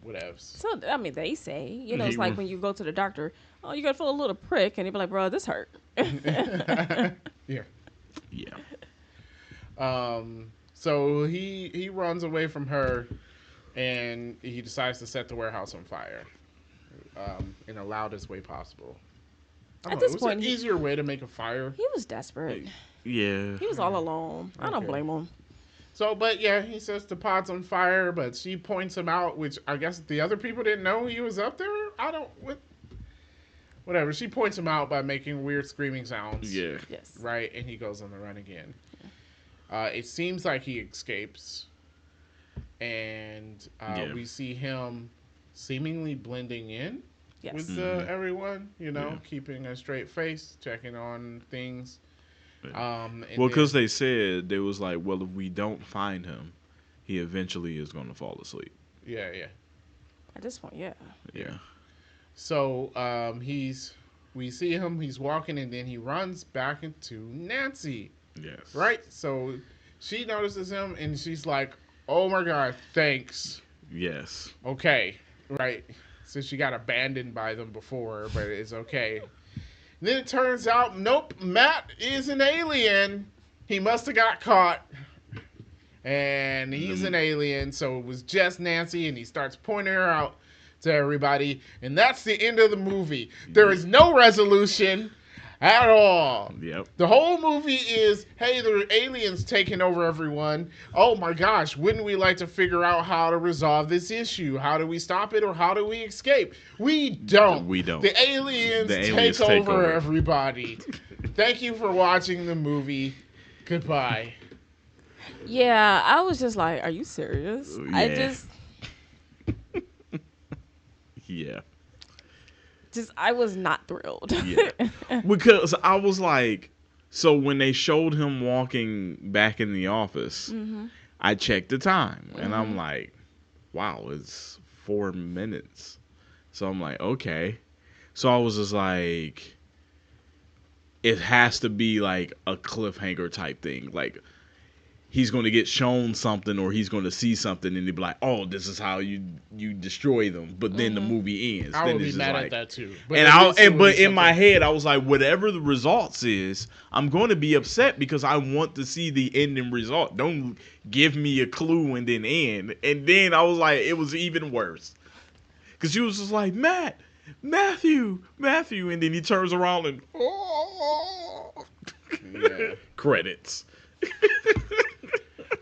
Whatevs. So I mean, they say it's He like was- when you go to the doctor. Oh, you gotta feel a little prick, and they be like, "Bro, this hurt." Yeah. Yeah. So he runs away from her, and he decides to set the warehouse on fire, in the loudest way possible. I don't At know, this was point, there an easier way to make a fire? He was desperate. Yeah. He was all alone. I don't Okay. blame him. So, but yeah, he sets the pot's on fire, but she points him out, which I guess the other people didn't know he was up there. Whatever. She points him out by making weird screaming sounds. Yeah. Yes. Right, and he goes on the run again. It seems like he escapes, and we see him seemingly blending in Yes. with everyone. Keeping a straight face, checking on things. And Well, because then- they said, they was like, well, if we don't find him, he eventually is going to fall asleep. yeah. At this point, yeah. Yeah. So we see him. He's walking, and then he runs back into Nancy. Yes. Right. So she notices him, and she's like, "Oh my God, thanks." Yes. Okay. Right. So she got abandoned by them before, but it's okay. And then it turns out, nope, Matt is an alien. He must have got caught. And he's an alien, so it was just Nancy, and he starts pointing her out to everybody. And that's the end of the movie. There is no resolution at all. Yep. The whole movie is, hey, there are aliens taking over everyone. Oh my gosh, wouldn't we like to figure out how to resolve this issue? How do we stop it, or how do we escape? We don't. We don't. The aliens, take over everybody. Thank you for watching the movie. Goodbye. Yeah, I was just like, "Are you serious?" Yeah. Yeah. I was not thrilled. Yeah. Because I was like, so when they showed him walking back in the office, I checked the time, and I'm like, wow, it's 4 minutes. So I'm like, okay. So I was just like, it has to be like a cliffhanger type thing. Like he's going to get shown something or he's going to see something and he'll be like, oh, this is how you destroy them. But then the movie ends. I Then would be it's just mad like, at that too. but in my head I was like, whatever the results is, I'm going to be upset because I want to see the ending result. Don't give me a clue and then end. And then I was like, it was even worse because she was just like, Matthew, and then he turns around and Yeah. credits.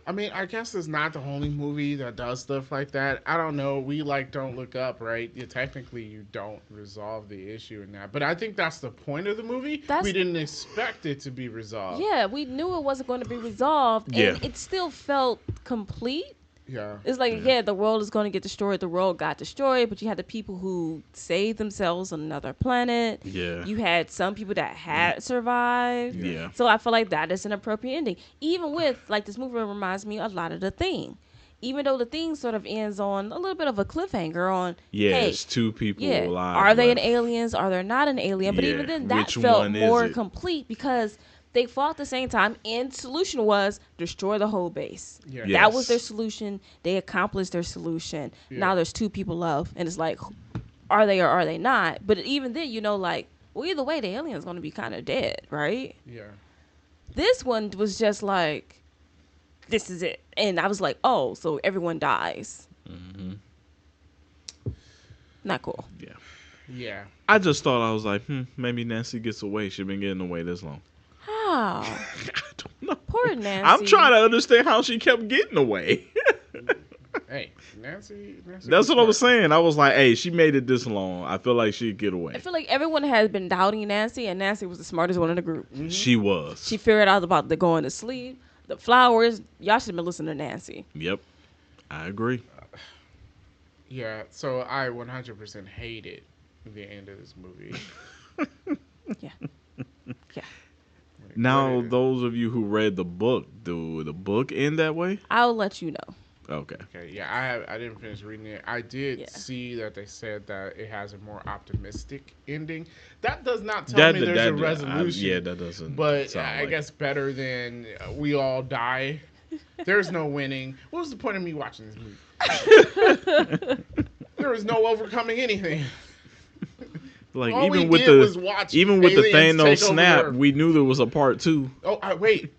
I mean, I guess it's not the only movie that does stuff like that. I don't know. We like Don't Look Up, right? Technically, you don't resolve the issue in that, but I think that's the point of the movie. We didn't expect it to be resolved. Yeah, we knew it wasn't going to be resolved, and it still felt complete. Yeah. It's like, the world is going to get destroyed. The world got destroyed, but you had the people who saved themselves on another planet. Yeah. You had some people that had survived. Yeah. So I feel like that is an appropriate ending. Even with, like, this movie reminds me a lot of The Thing. Even though The Thing sort of ends on a little bit of a cliffhanger on, hey, it's two people alive. are they left. an aliens? Are they not an alien? But even then, that Which felt one is more it? complete because they fought at the same time, and solution was destroy the whole base. Yeah. Yes. That was their solution. They accomplished their solution. Yeah. Now there's two people left, and it's like, are they or are they not? But even then, like, well, either way, the alien's going to be kind of dead, right? Yeah. This one was just like, this is it. And I was like, oh, so everyone dies. Mm-hmm. Not cool. Yeah. Yeah. I just thought, I was like, maybe Nancy gets away. She's been getting away this long. How? I don't know. Poor Nancy. I'm trying to understand how she kept getting away. Hey, Nancy That's what I was saying. I was like, hey, she made it this long. I feel like she'd get away. I feel like everyone has been doubting Nancy, and Nancy was the smartest one in the group. Mm-hmm. She was. She figured out about the going to sleep, the flowers. Y'all should have been listening to Nancy. Yep. I agree. Yeah, so I 100% hated the end of this movie. Yeah. Yeah. Now, those of you who read the book, do the book end that way? I'll let you know. Okay. Okay, yeah, I didn't finish reading it. I did see that they said that it has a more optimistic ending. That does not tell me there's a resolution. That doesn't. But I guess better than we all die. There's no winning. What was the point of me watching this movie? There was no overcoming anything. Like all even we with did was the watch even with the aliens Thanos take over snap, Earth. we knew there was a part 2. Oh, wait.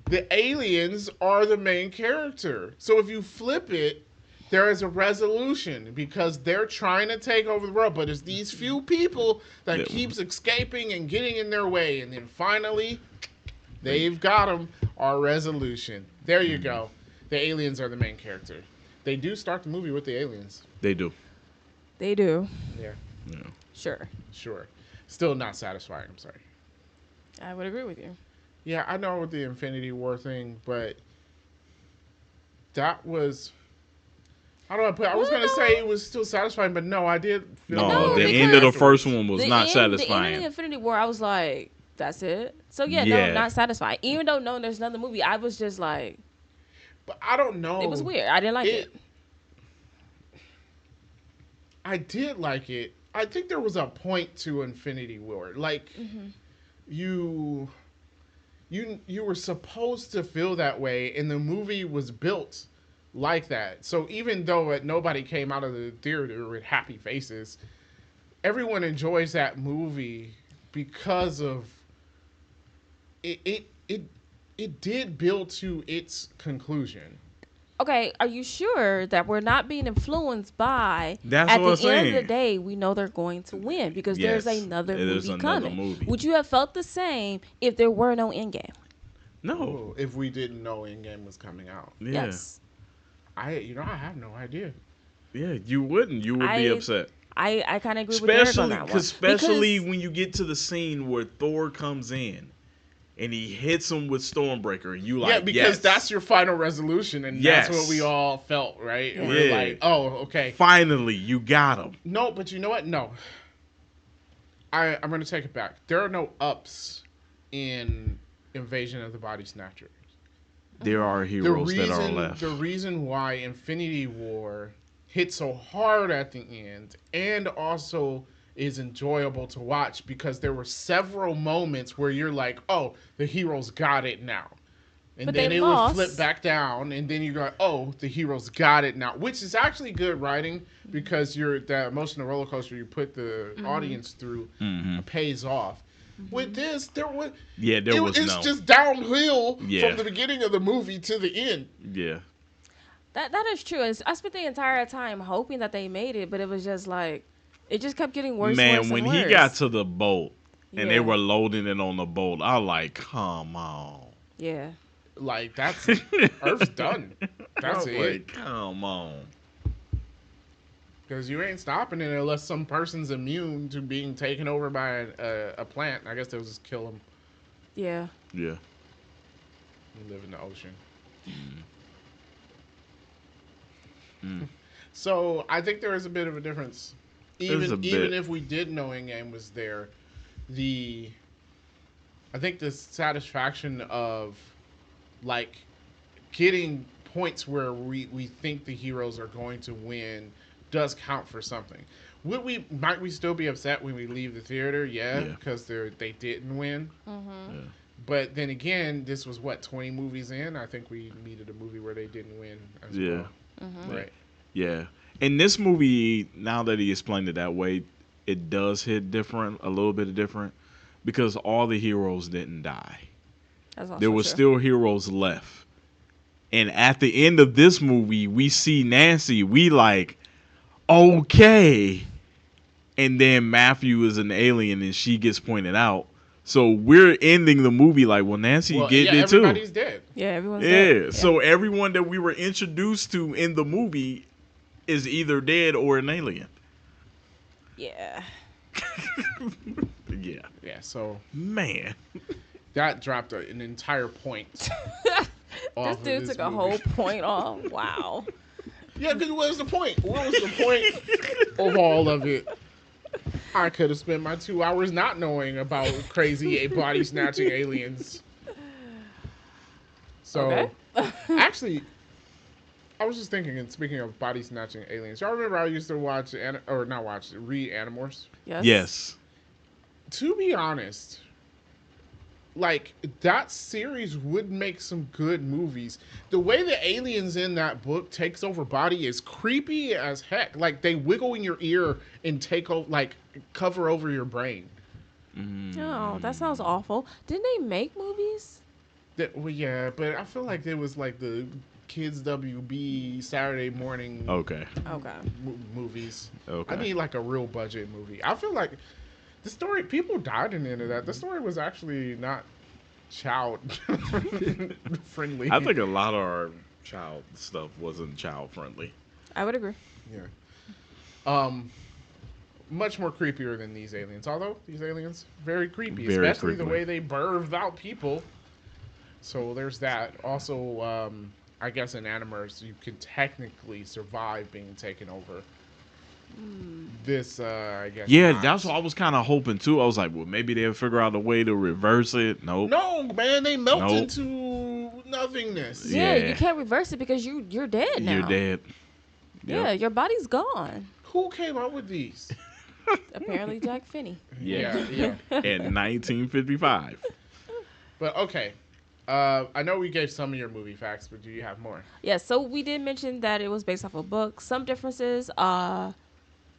The aliens are the main character. So if you flip it, there is a resolution because they're trying to take over the world, but it's these few people that keeps escaping and getting in their way, and then finally, they've got them. Our resolution. There you go. The aliens are the main character. They do start the movie with the aliens. They do. They do. Yeah. Sure. Sure. Still not satisfying. I'm sorry. I would agree with you. Yeah, I know with the Infinity War thing, but that was. How do I put it? I was going to say it was still satisfying, but no, I did feel. No, the end of the first one was not satisfying. The end of the Infinity War, I was like, that's it. So no, not satisfying. Even though no, there's another movie, I was just like. But I don't know. It was weird. I didn't like it. I did like it. I think there was a point to Infinity War. Like, you were supposed to feel that way, and the movie was built like that. So even though nobody came out of the theater with happy faces, everyone enjoys that movie because of it. It did build to its conclusion. Okay, are you sure that we're not being influenced by? That's at what the I'm end saying. of the day, we know they're going to win because there's another movie coming. Would you have felt the same if there were no Endgame? No, if we didn't know Endgame was coming out. Yeah. Yes. I have no idea. Yeah, you wouldn't. You would be upset. I kind of agree with Eric on that one. Especially when you get to the scene where Thor comes in and he hits him with Stormbreaker, and you like, yeah, because that's your final resolution, and that's what we all felt, right? And we're like, oh, okay, finally, you got him. No, but you know what? No, I'm going to take it back. There are no ups in Invasion of the Body Snatchers. There are heroes that are left. The reason why Infinity War hit so hard at the end, and also is enjoyable to watch because there were several moments where you're like, oh, the heroes got it now. And But they then it would flip lost. back down, and then you go, oh, the heroes got it now, which is actually good writing because you're that emotional roller coaster you put the audience through pays off. With this, Yeah, there was it's no. just downhill Yeah. from the beginning of the movie to the end. Yeah. That is true. I spent the entire time hoping that they made it, but it was just like it just kept getting worse, Man, worse, when and he worse. got to the boat and they Yeah. were loading it on the boat, I was like, come on. Yeah. Like that's Earth's done. That's I was it. like, come on. Because you ain't stopping it unless some person's immune to being taken over by a plant. I guess they'll just kill them. Yeah. Yeah. You live in the ocean. Mm. So I think there is a bit of a difference. There's a Even bit. if we did know Endgame was there, I think the satisfaction of like getting points where we think the heroes are going to win does count for something. Might we still be upset when we leave the theater? Yeah, Yeah. because they didn't win. Yeah. But then again, this was what 20 movies in. I think we needed a movie where they didn't win as Yeah. well. Right. Yeah. In this movie, now that he explained it that way, it does hit different, a little bit different, because all the heroes didn't die. That's also There were true. still heroes left. And at the end of this movie, we see Nancy. We like, okay. And then Matthew is an alien and she gets pointed out. So we're ending the movie like, well, Nancy Well, get yeah, it too. everybody's dead. Yeah, everyone's Yeah. dead. So everyone that we were introduced to in the movie is either dead or an alien. Yeah. Yeah. Yeah. So Man. that dropped an entire point. This off of dude took a movie. whole point off. Wow. Yeah, because what was the point? What was the point of all of it? I could have spent my 2 hours not knowing about crazy body snatching aliens. So, Okay. actually, I was just thinking, and speaking of body snatching aliens, y'all remember I used to watch, or not watch, read Animorphs? Yes. Yes. To be honest, like that series would make some good movies. The way the aliens in that book takes over body is creepy as heck. Like they wiggle in your ear and take over, like cover over your brain. Oh, that sounds awful. Didn't they make movies? Well, yeah, but I feel like it was like the Kids WB Saturday morning Okay. Okay. movies. Okay. I need like a real budget movie. I feel like the story, people died in the end of that. The story was actually not child friendly. I think a lot of our child stuff wasn't child friendly. I would agree. Yeah. Much more creepier than these aliens. Although these aliens very creepy, Very especially the creepy. way they birthed out people. So there's that. Also, I guess in Animorphs you could technically survive being taken over. This, I guess. Yeah, not. that's what I was kind of hoping too. I was like, well, maybe they'll figure out a way to reverse it. Nope. No, man, they melt Nope. into nothingness. Yeah, Yeah. you can't reverse it because you're dead now. You're dead. Yeah, your body's gone. Who came up with these? Apparently, Jack Finney. Yeah. Yeah. In 1955. But okay. I know we gave some of your movie facts, but do you have more? Yeah, so we did mention that it was based off a book. Some differences.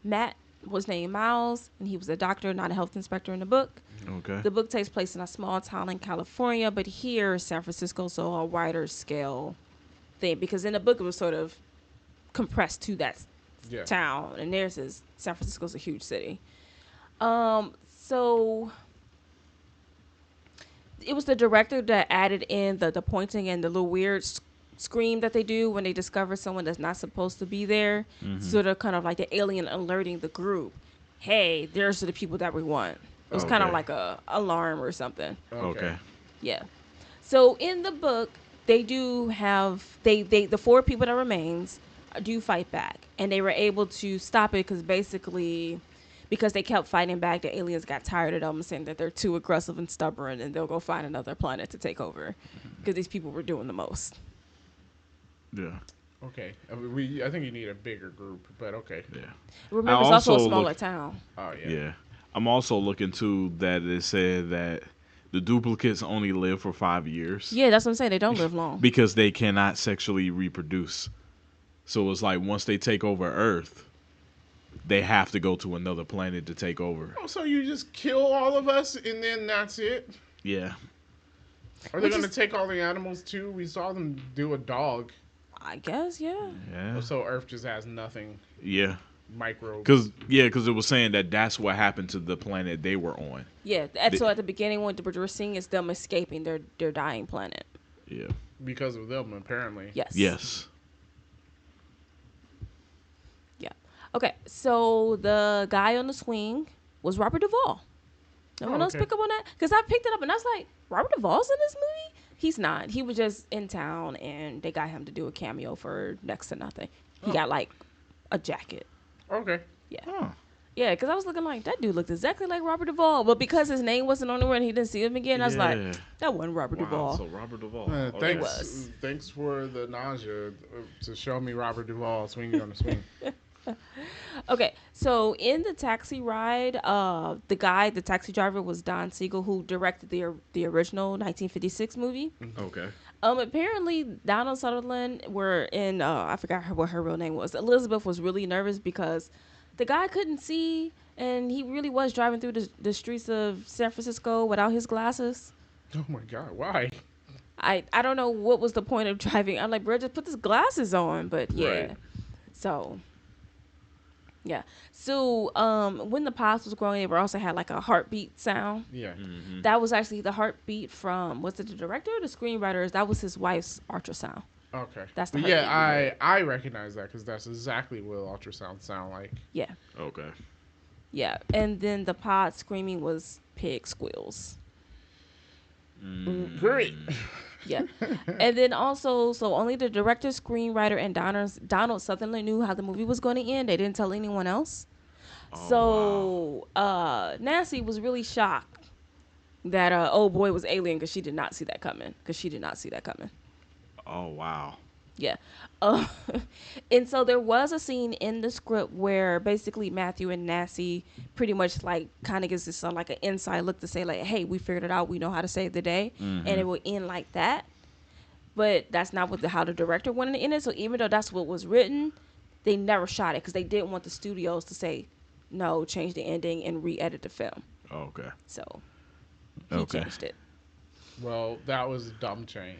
Matt was named Miles, and he was a doctor, not a health inspector in the book. Okay. The book takes place in a small town in California, but here, San Francisco, so a wider scale thing. Because in the book, it was sort of compressed to that Yeah. town, and theirs is San Francisco's a huge city. So it was the director that added in the pointing and the little weird scream that they do when they discover someone that's not supposed to be there. Sort of kind of like the alien alerting the group. Hey, there's the people that we want. It was kind of Okay. like a alarm or something. Okay. Yeah. So in the book, they do have the 4 people that remains do fight back, and they were able to stop it because they kept fighting back. The aliens got tired of them, saying that they're too aggressive and stubborn, and they'll go find another planet to take over because these people were doing the most. Yeah. Okay. I think you need a bigger group, but okay. Yeah. I Remember, it's also a also smaller look. town. Oh yeah. Yeah. I'm also looking to that it said that the duplicates only live for 5 years Yeah, that's what I'm saying. They don't live long. because they cannot sexually reproduce. So it's like once they take over Earth, they have to go to another planet to take over. Oh, so you just kill all of us and then that's it? Yeah. Are they Which going to is, take all the animals too? We saw them do a dog. I guess, yeah. Yeah. So Earth just has nothing. Yeah. Microbes. Cause it was saying that that's what happened to the planet they were on. Yeah, and so at the beginning, what we're seeing is them escaping their dying planet. Yeah. Because of them, apparently. Yes. Yes. Yeah. Okay, so the guy on the swing was Robert Duvall. Everyone else okay. pick up on that? Because I picked it up and I was like, Robert Duvall's in this movie? He's not. He was just in town and they got him to do a cameo for next to nothing. He got like a jacket. Okay. Yeah. Huh. Yeah, because I was looking like, that dude looked exactly like Robert Duvall. But because his name wasn't on there and he didn't see him again, I was like, Yeah. that wasn't Robert Wow. Duvall. So Robert Duvall. Okay. Thanks. was. Thanks for the nausea to show me Robert Duvall swinging on the swing. Okay, so in the taxi ride, the taxi driver was Don Siegel, who directed the original 1956 movie. Okay. Apparently Donald Sutherland were in I forgot what her real name was. Elizabeth was really nervous because the guy couldn't see, and he really was driving through the streets of San Francisco without his glasses. Oh my God! Why? I don't know what was the point of driving. I'm like, bro, just put his glasses on. But yeah, Right. so. Yeah. So when the pops was growing, they also had like a heartbeat sound. Yeah. Mm-hmm. That was actually the heartbeat from, was it the director or the screenwriters? That was his wife's ultrasound. Okay. That's the But yeah, heartbeat I recognize that because that's exactly what ultrasounds sound like. Yeah. Okay. Yeah. And then the pod screaming was pig squeals. Great. Yeah. And then also, so only the director, screenwriter, and Donald Sutherland knew how the movie was going to end. They didn't tell anyone else. Oh, So Nancy was really shocked that old boy was alien because she did not see that coming. Oh wow. Yeah. And so there was a scene in the script where basically Matthew and Nancy pretty much like kind of gives this like an inside look to say like, hey, we figured it out. We know how to save the day. Mm-hmm. And it will end like that. But that's not how the director wanted to end it. So even though that's what was written, they never shot it because they didn't want the studios to say, no, change the ending and re-edit the film. Okay. So he Okay. changed it. Well, that was a dumb change.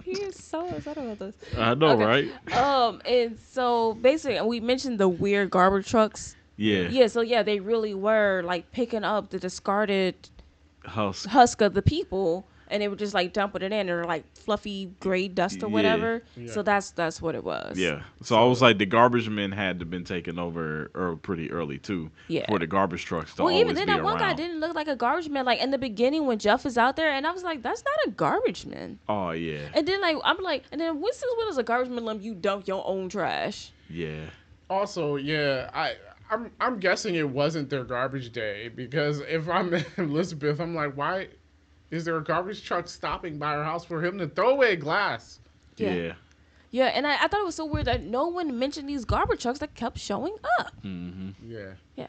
He is so upset about this. I know, Okay. right? And so basically, we mentioned the weird garbage trucks. Yeah. Yeah, so yeah, they really were like picking up the discarded Husk. of the people, and they were just like dumping it in, or like fluffy gray dust or Yeah. whatever. Yeah. So that's what it was. Yeah. So I was like, the garbage men had to been taken over pretty early too. Yeah. For the garbage trucks to Well, always even then, be that one guy around. didn't look like a garbage man. Like in the beginning when Jeff is out there, and I was like, that's not a garbage man. Oh yeah. And then and then when does a garbage man let you dump your own trash? Yeah. Also, yeah, I'm guessing it wasn't their garbage day because if I'm Elizabeth, I'm like, why is there a garbage truck stopping by her house for him to throw away glass? Yeah. Yeah. Yeah, and I thought it was so weird that no one mentioned these garbage trucks that kept showing up. Mm-hmm. Yeah. Yeah.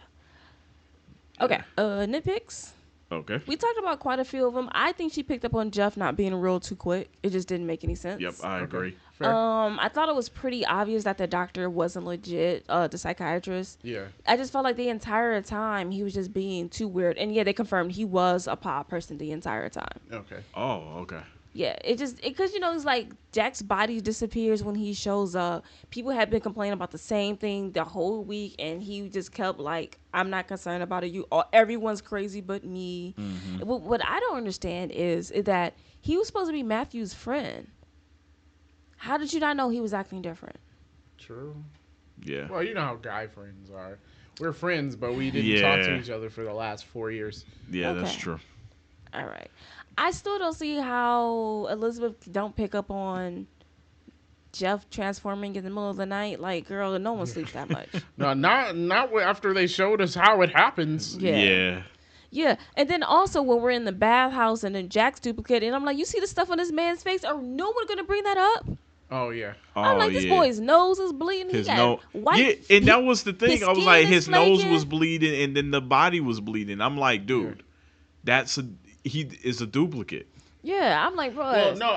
Okay. Nitpicks. Okay. We talked about quite a few of them. I think she picked up on Jeff not being real too quick. It just didn't make any sense. Yep, I agree. Fair. I thought it was pretty obvious that the doctor wasn't legit, the psychiatrist. Yeah. I just felt like the entire time he was just being too weird. And yeah, they confirmed he was a pod person the entire time. Okay. Oh, okay. Yeah, because it's like Jack's body disappears when he shows up. People have been complaining about the same thing the whole week, and he just kept like, "I'm not concerned about it. Everyone's crazy but me." Mm-hmm. What I don't understand is that he was supposed to be Matthew's friend. How did you not know he was acting different? True. Yeah. Well, you know how guy friends are. We're friends, but we didn't talk to Yeah. each other for the last 4 years. Yeah, that's Okay. true. All right. I still don't see how Elizabeth don't pick up on Jeff transforming in the middle of the night. Like, girl, no one sleeps that much. No, not after they showed us how it happens. Yeah. Yeah. Yeah, and then also when we're in the bathhouse and then Jack's duplicate, and I'm like, you see the stuff on this man's face? Are no one gonna bring that up? Oh yeah. I'm Oh like, this yeah. boy's nose is bleeding. He His got nose, white. yeah, and that was the His thing. I was skin like, is his nose was flaking. bleeding, and then the body was bleeding. I'm like, Yeah. dude, that's a he is a duplicate. Yeah, I'm like, Well, bro. no,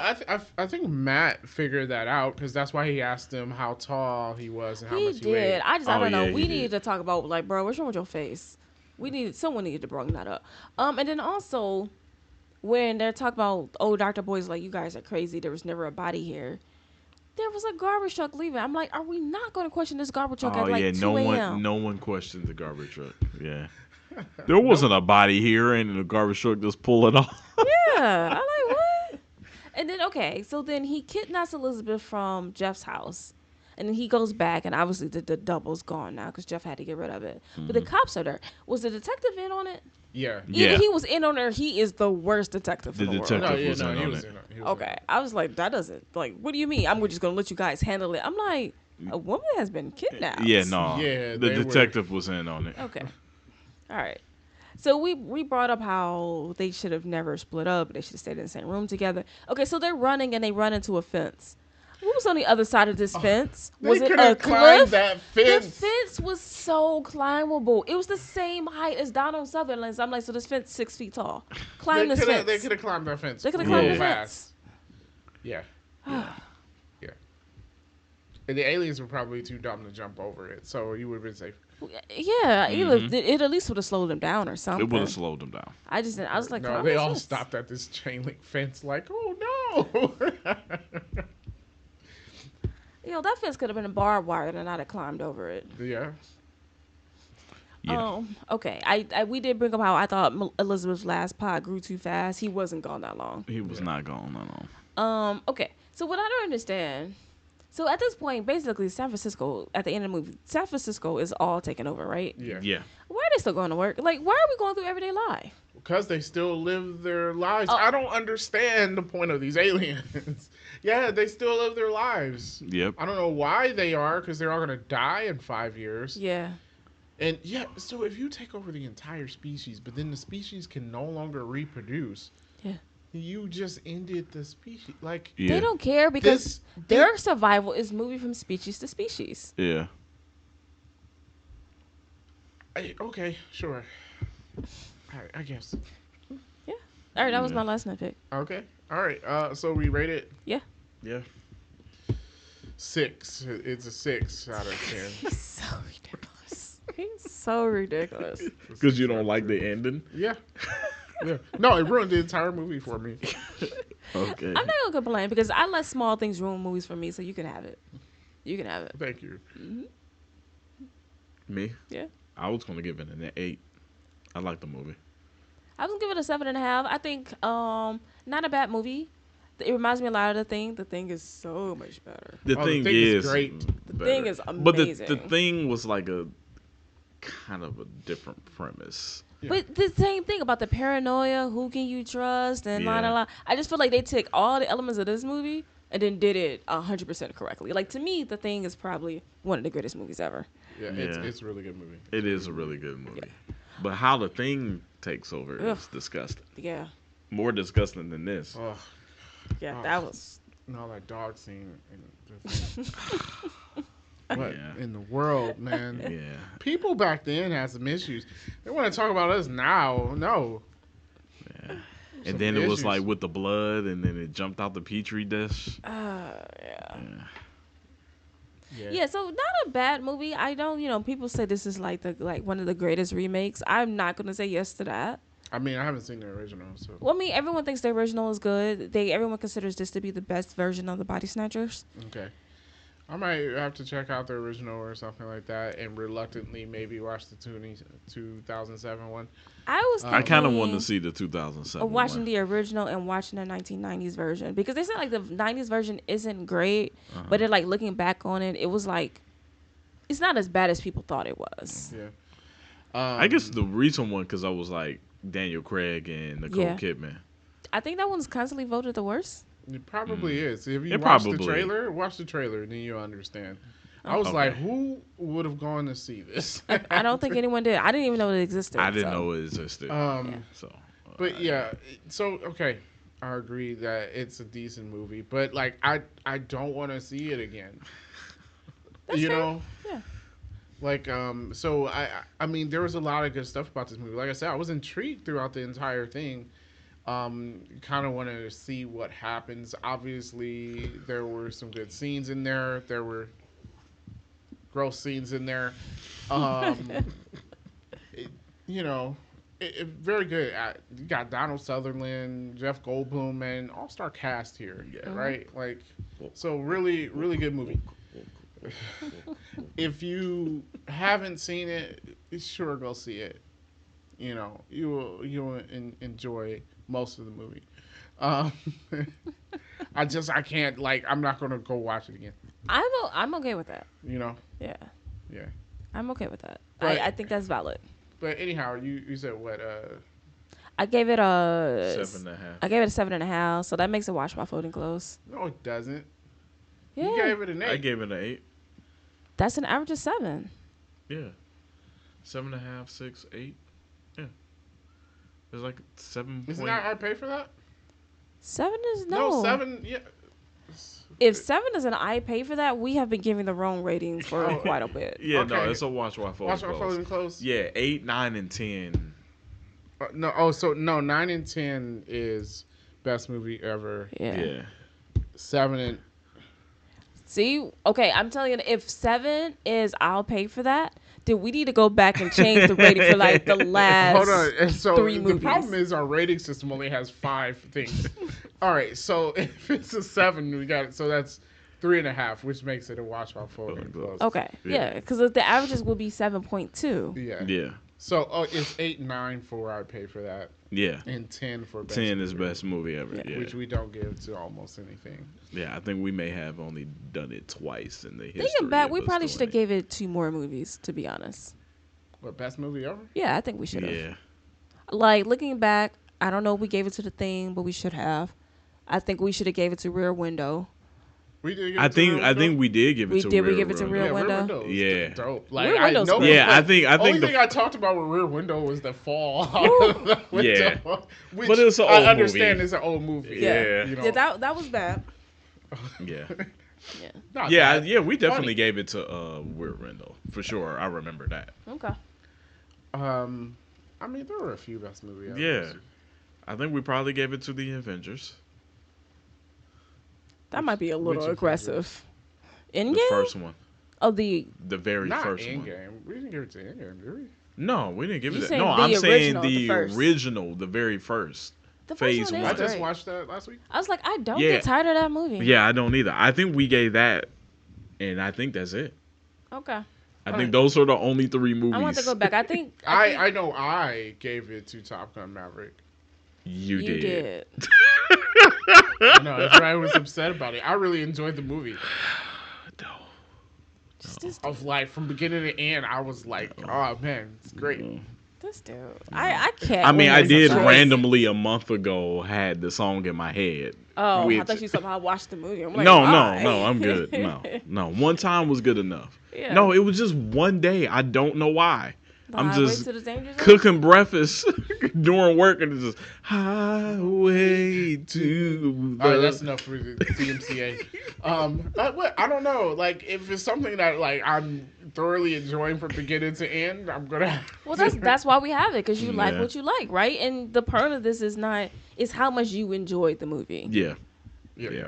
I think Matt figured that out because that's why he asked him how tall he was and how He much he did. weighed. I Oh don't know. yeah, We he needed did. to talk about like, bro, what's wrong with your face? Someone needed to bring that up. And then also when they're talking about, oh, Dr. Boy's like, you guys are crazy. There was never a body here. There was a garbage truck leaving. I'm like, are we not going to question this garbage truck Oh at yeah, like 2 a.m.? no one questioned the garbage truck. Yeah, there wasn't a body here, and the garbage truck just pull it off. Yeah. I'm like, what? And then, okay, so then he kidnaps Elizabeth from Jeff's house. And then he goes back, and obviously the double's gone now because Jeff had to get rid of it. But the cops are there. Was the detective in on it? Yeah. Either Yeah. he was in on it or he is the worst detective The in the detective world. No, yeah, was no, in he on was it. in. He was Okay. I was like, that doesn't, like, what do you mean? I'm just going to let you guys handle it. I'm like, a woman has been kidnapped. Yeah, no. Yeah, the they were- detective was in on it. Okay. All right. So we brought up how they should have never split up. They should have stayed in the same room together. Okay, so they're running and they run into a fence. What was on the other side of this fence? Was They it could a have climbed cliff? that The fence. fence was so climbable. It was the same height as Donald Sutherland's. I'm like, so this fence 6 feet tall. Climb this fence. They could have climbed that fence. They could have climbed real the fence. Yeah. Yeah. And the aliens were probably too dumb to jump over it, so you would have been safe. Yeah, it at least would have slowed them down or something. It would have slowed them down. I just didn't. I was like, No, climb they this all fence. stopped at this chain link fence, like, oh no. You know, that fence could have been a barbed wire and I'd have climbed over it. Yeah. Yeah. Okay. I we did bring up how I thought Elizabeth's last pod grew too fast. He wasn't gone that long. He was not gone that long. Okay. So what I don't understand. So at this point, basically, San Francisco, at the end of the movie, San Francisco is all taken over, right? Yeah. Yeah. Why are they still going to work? Like, why are we going through everyday life? Because they still live their lives. Oh. I don't understand the point of these aliens. Yeah, they still live their lives. Yep. I don't know why they are, because they're all going to die in 5 years. Yeah. And yeah, so if you take over the entire species, but then the species can no longer reproduce, Yeah. you just ended the species. Like, Yeah. They don't care because This- their survival is moving from species to species. Yeah. okay, sure. I guess. Yeah. All right, that was Yeah. my last nitpick. Okay. All right. So we rate it Yeah. Yeah. 6. It's a 6 out of 10. He's so ridiculous. He's so ridiculous. Because you don't like the ending. Yeah. Yeah. No, it ruined the entire movie for me. Okay. I'm not gonna complain because I let small things ruin movies for me, so you can have it. You can have it. Thank you. Me? Yeah. I was gonna give it an 8. I like the movie. I was gonna give it a 7.5. I think not a bad movie. It reminds me a lot of The Thing. The Thing is so much better. The Oh, thing The Thing is is great. The better. Thing is But amazing. the thing was like a kind of a different premise. Yeah. But the same thing about the paranoia, who can you trust, and la Yeah. la la. I just feel like they took all the elements of this movie and then did it 100% correctly. Like to me, The Thing is probably one of the greatest movies ever. Yeah, Yeah. it's a really good movie. It is a really good movie. But how the thing takes over Ugh. is disgusting. Yeah, More disgusting than this. Oh, yeah, Oh. that was. no, that dog scene. What Yeah. in the world, man? Yeah. People back then had some issues. They want to talk about us now. No. Yeah. Some And then it was issues. like with the blood, and then it jumped out the petri dish. Yeah. Yeah. Yeah, so not a bad movie. I don't, people say this is like one of the greatest remakes. I'm not gonna say yes to that. I mean, I haven't seen the original, so Well, I mean, everyone thinks the original is good. Everyone considers this to be the best version of the Body Snatchers. okay. I might have to check out the original or something like that, and reluctantly maybe watch the 2007 one. I was. I kind of thinking wanted to see the 2007 of watching one. the original and watching the 1990s version because they said like the 90s version isn't great, but they're like looking back on it, it was like it's not as bad as people thought it was. Yeah. I guess the recent one because I was like Daniel Craig and Nicole Yeah. Kidman. I think that one's constantly voted the worst. It probably is. If you It watch the probably- trailer, watch the trailer, then you'll understand. I was Okay. like, who would have gone to see this? I don't think anyone did. I didn't even know it existed. I didn't so. know it existed. Yeah. So, But yeah, so okay, I agree that it's a decent movie, but like I don't want to see it again. That's You fair. know, Yeah. like so I mean there was a lot of good stuff about this movie. Like I said, I was intrigued throughout the entire thing. Kind of wanted to see what happens. Obviously, there were some good scenes in there. There were gross scenes in there. Um, it, you know, very good. You got Donald Sutherland, Jeff Goldblum, and all-star cast here. Yeah. Right. Like, so really, really good movie. If you haven't seen it, sure go see it. You know, you will enjoy most of the movie. Um, I can't like I'm not gonna go watch it again. I'm okay with that. You know, Yeah. yeah. I'm okay with that. But- I think that's valid. But anyhow, you said what? I gave it a 7.5. I gave it a 7.5, so that makes it watch my folding clothes. No, it doesn't. Yeah, You gave it an 8. I gave it an 8. that's an average of 7. Yeah. 7.5, 6, 8. Yeah. It's like 7. Isn't that I pay for that? 7 is No, 7. Yeah. If 7 is an I pay for that, we have been giving the wrong ratings for Oh. quite a bit. Yeah, no, Okay. it's a watch while folding Watch my clothes. folding clothes. Yeah, 8, 9, and 10. No. Oh, so no. 9 and 10 is best movie ever. Yeah. Yeah. 7 and See, okay, I'm telling you, if 7 is I'll pay for that, then we need to go back and change the rating for like the last. hold on. And so 3 the movies. problem is our rating system only has 5 things. All right. So if it's a 7, we got it. So that's 3.5, which makes it a watch while folding clothes. Okay, yeah, because the averages will be 7.2. Yeah. Yeah. So it's 8, 9 for I pay for that, Yeah. and 10 for best 10 is movie, best movie ever. Yeah. which we don't give to almost anything. Yeah, I think we may have only done it twice in the history. Thinking back, of we us probably doing should have it. gave it 2 more movies, to be honest. What best movie ever? Yeah, I think we should have. Yeah. Like looking back, I don't know if we gave it to The Thing, but we should have. I think we should have gave it to Rear Window. We did. Give I it to Rear think Window? we did give it We to did, we Rear give it to Window. Rear Window? Window was Yeah. dope. Like Rear I Window's know. great. Yeah, I think only the thing I talked about with Rear Window was the fall out of the window. Yeah. Which But it's an I old understand movie. it's an old movie. Yeah. You know. Yeah, that was bad. yeah. Yeah. Not Yeah, bad. yeah, we definitely Funny. gave it to Rear Window for sure. I remember that. Okay. I mean, there were a few best movies. Yeah. I think we probably gave it to the Avengers. That might be a little which aggressive. The Endgame? first one. Oh, the The very Not first one. Endgame. We didn't give it to Endgame, did we? No, we didn't give You it that. saying No, the I'm saying original, the the first. original, the very first. the Phase first one one. I is just great. watched that last week. I was like, I don't Yeah. get tired of that movie. Yeah, I don't either. I think we gave that, and I think that's it. Okay. I think those are the only 3 movies. I want to go back. I think I know I gave it to Top Gun Maverick. You you did. did. No, that's why I was upset about it. I really enjoyed the movie. No. Just this, Of like from beginning to end, I was like, oh man, it's great. this dude. I can't. I mean, win I this did choice. randomly a month ago had the song in my head. Oh, I which- thought you somehow watched the movie. I'm like, no, why? no, I'm good. No. One time was good enough. Yeah. No, it was just one day. I don't know why. The I'm Highway just to the Danger Zone? cooking breakfast during work, and it's just highway to All right, the. that's enough for the CMCA. I don't know. Like, if it's something that like I'm thoroughly enjoying from beginning to end, I'm gonna. Well, that's why we have it, because you like Yeah. what you like, right? And the point of this is how much you enjoyed the movie. Yeah, yeah,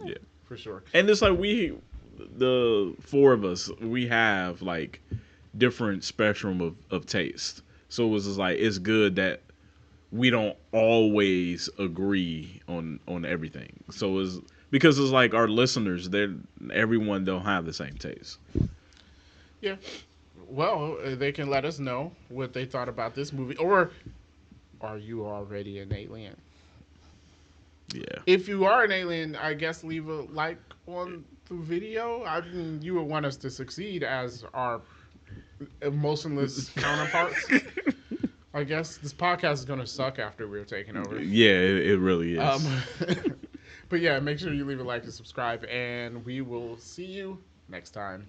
yeah. for sure. And it's like the 4 of us, we have like different spectrum of taste. So it was just like it's good that we don't always agree on everything. So it's because it's like our listeners, everyone don't have the same taste. Yeah. Well, they can let us know what they thought about this movie, or are you already an alien? Yeah. If you are an alien, I guess leave a like on the video. I mean, you would want us to succeed as our emotionless counterparts. I guess this podcast is going to suck after we're taking over. Yeah, it really is. But yeah, make sure you leave a like and subscribe, and we will see you next time.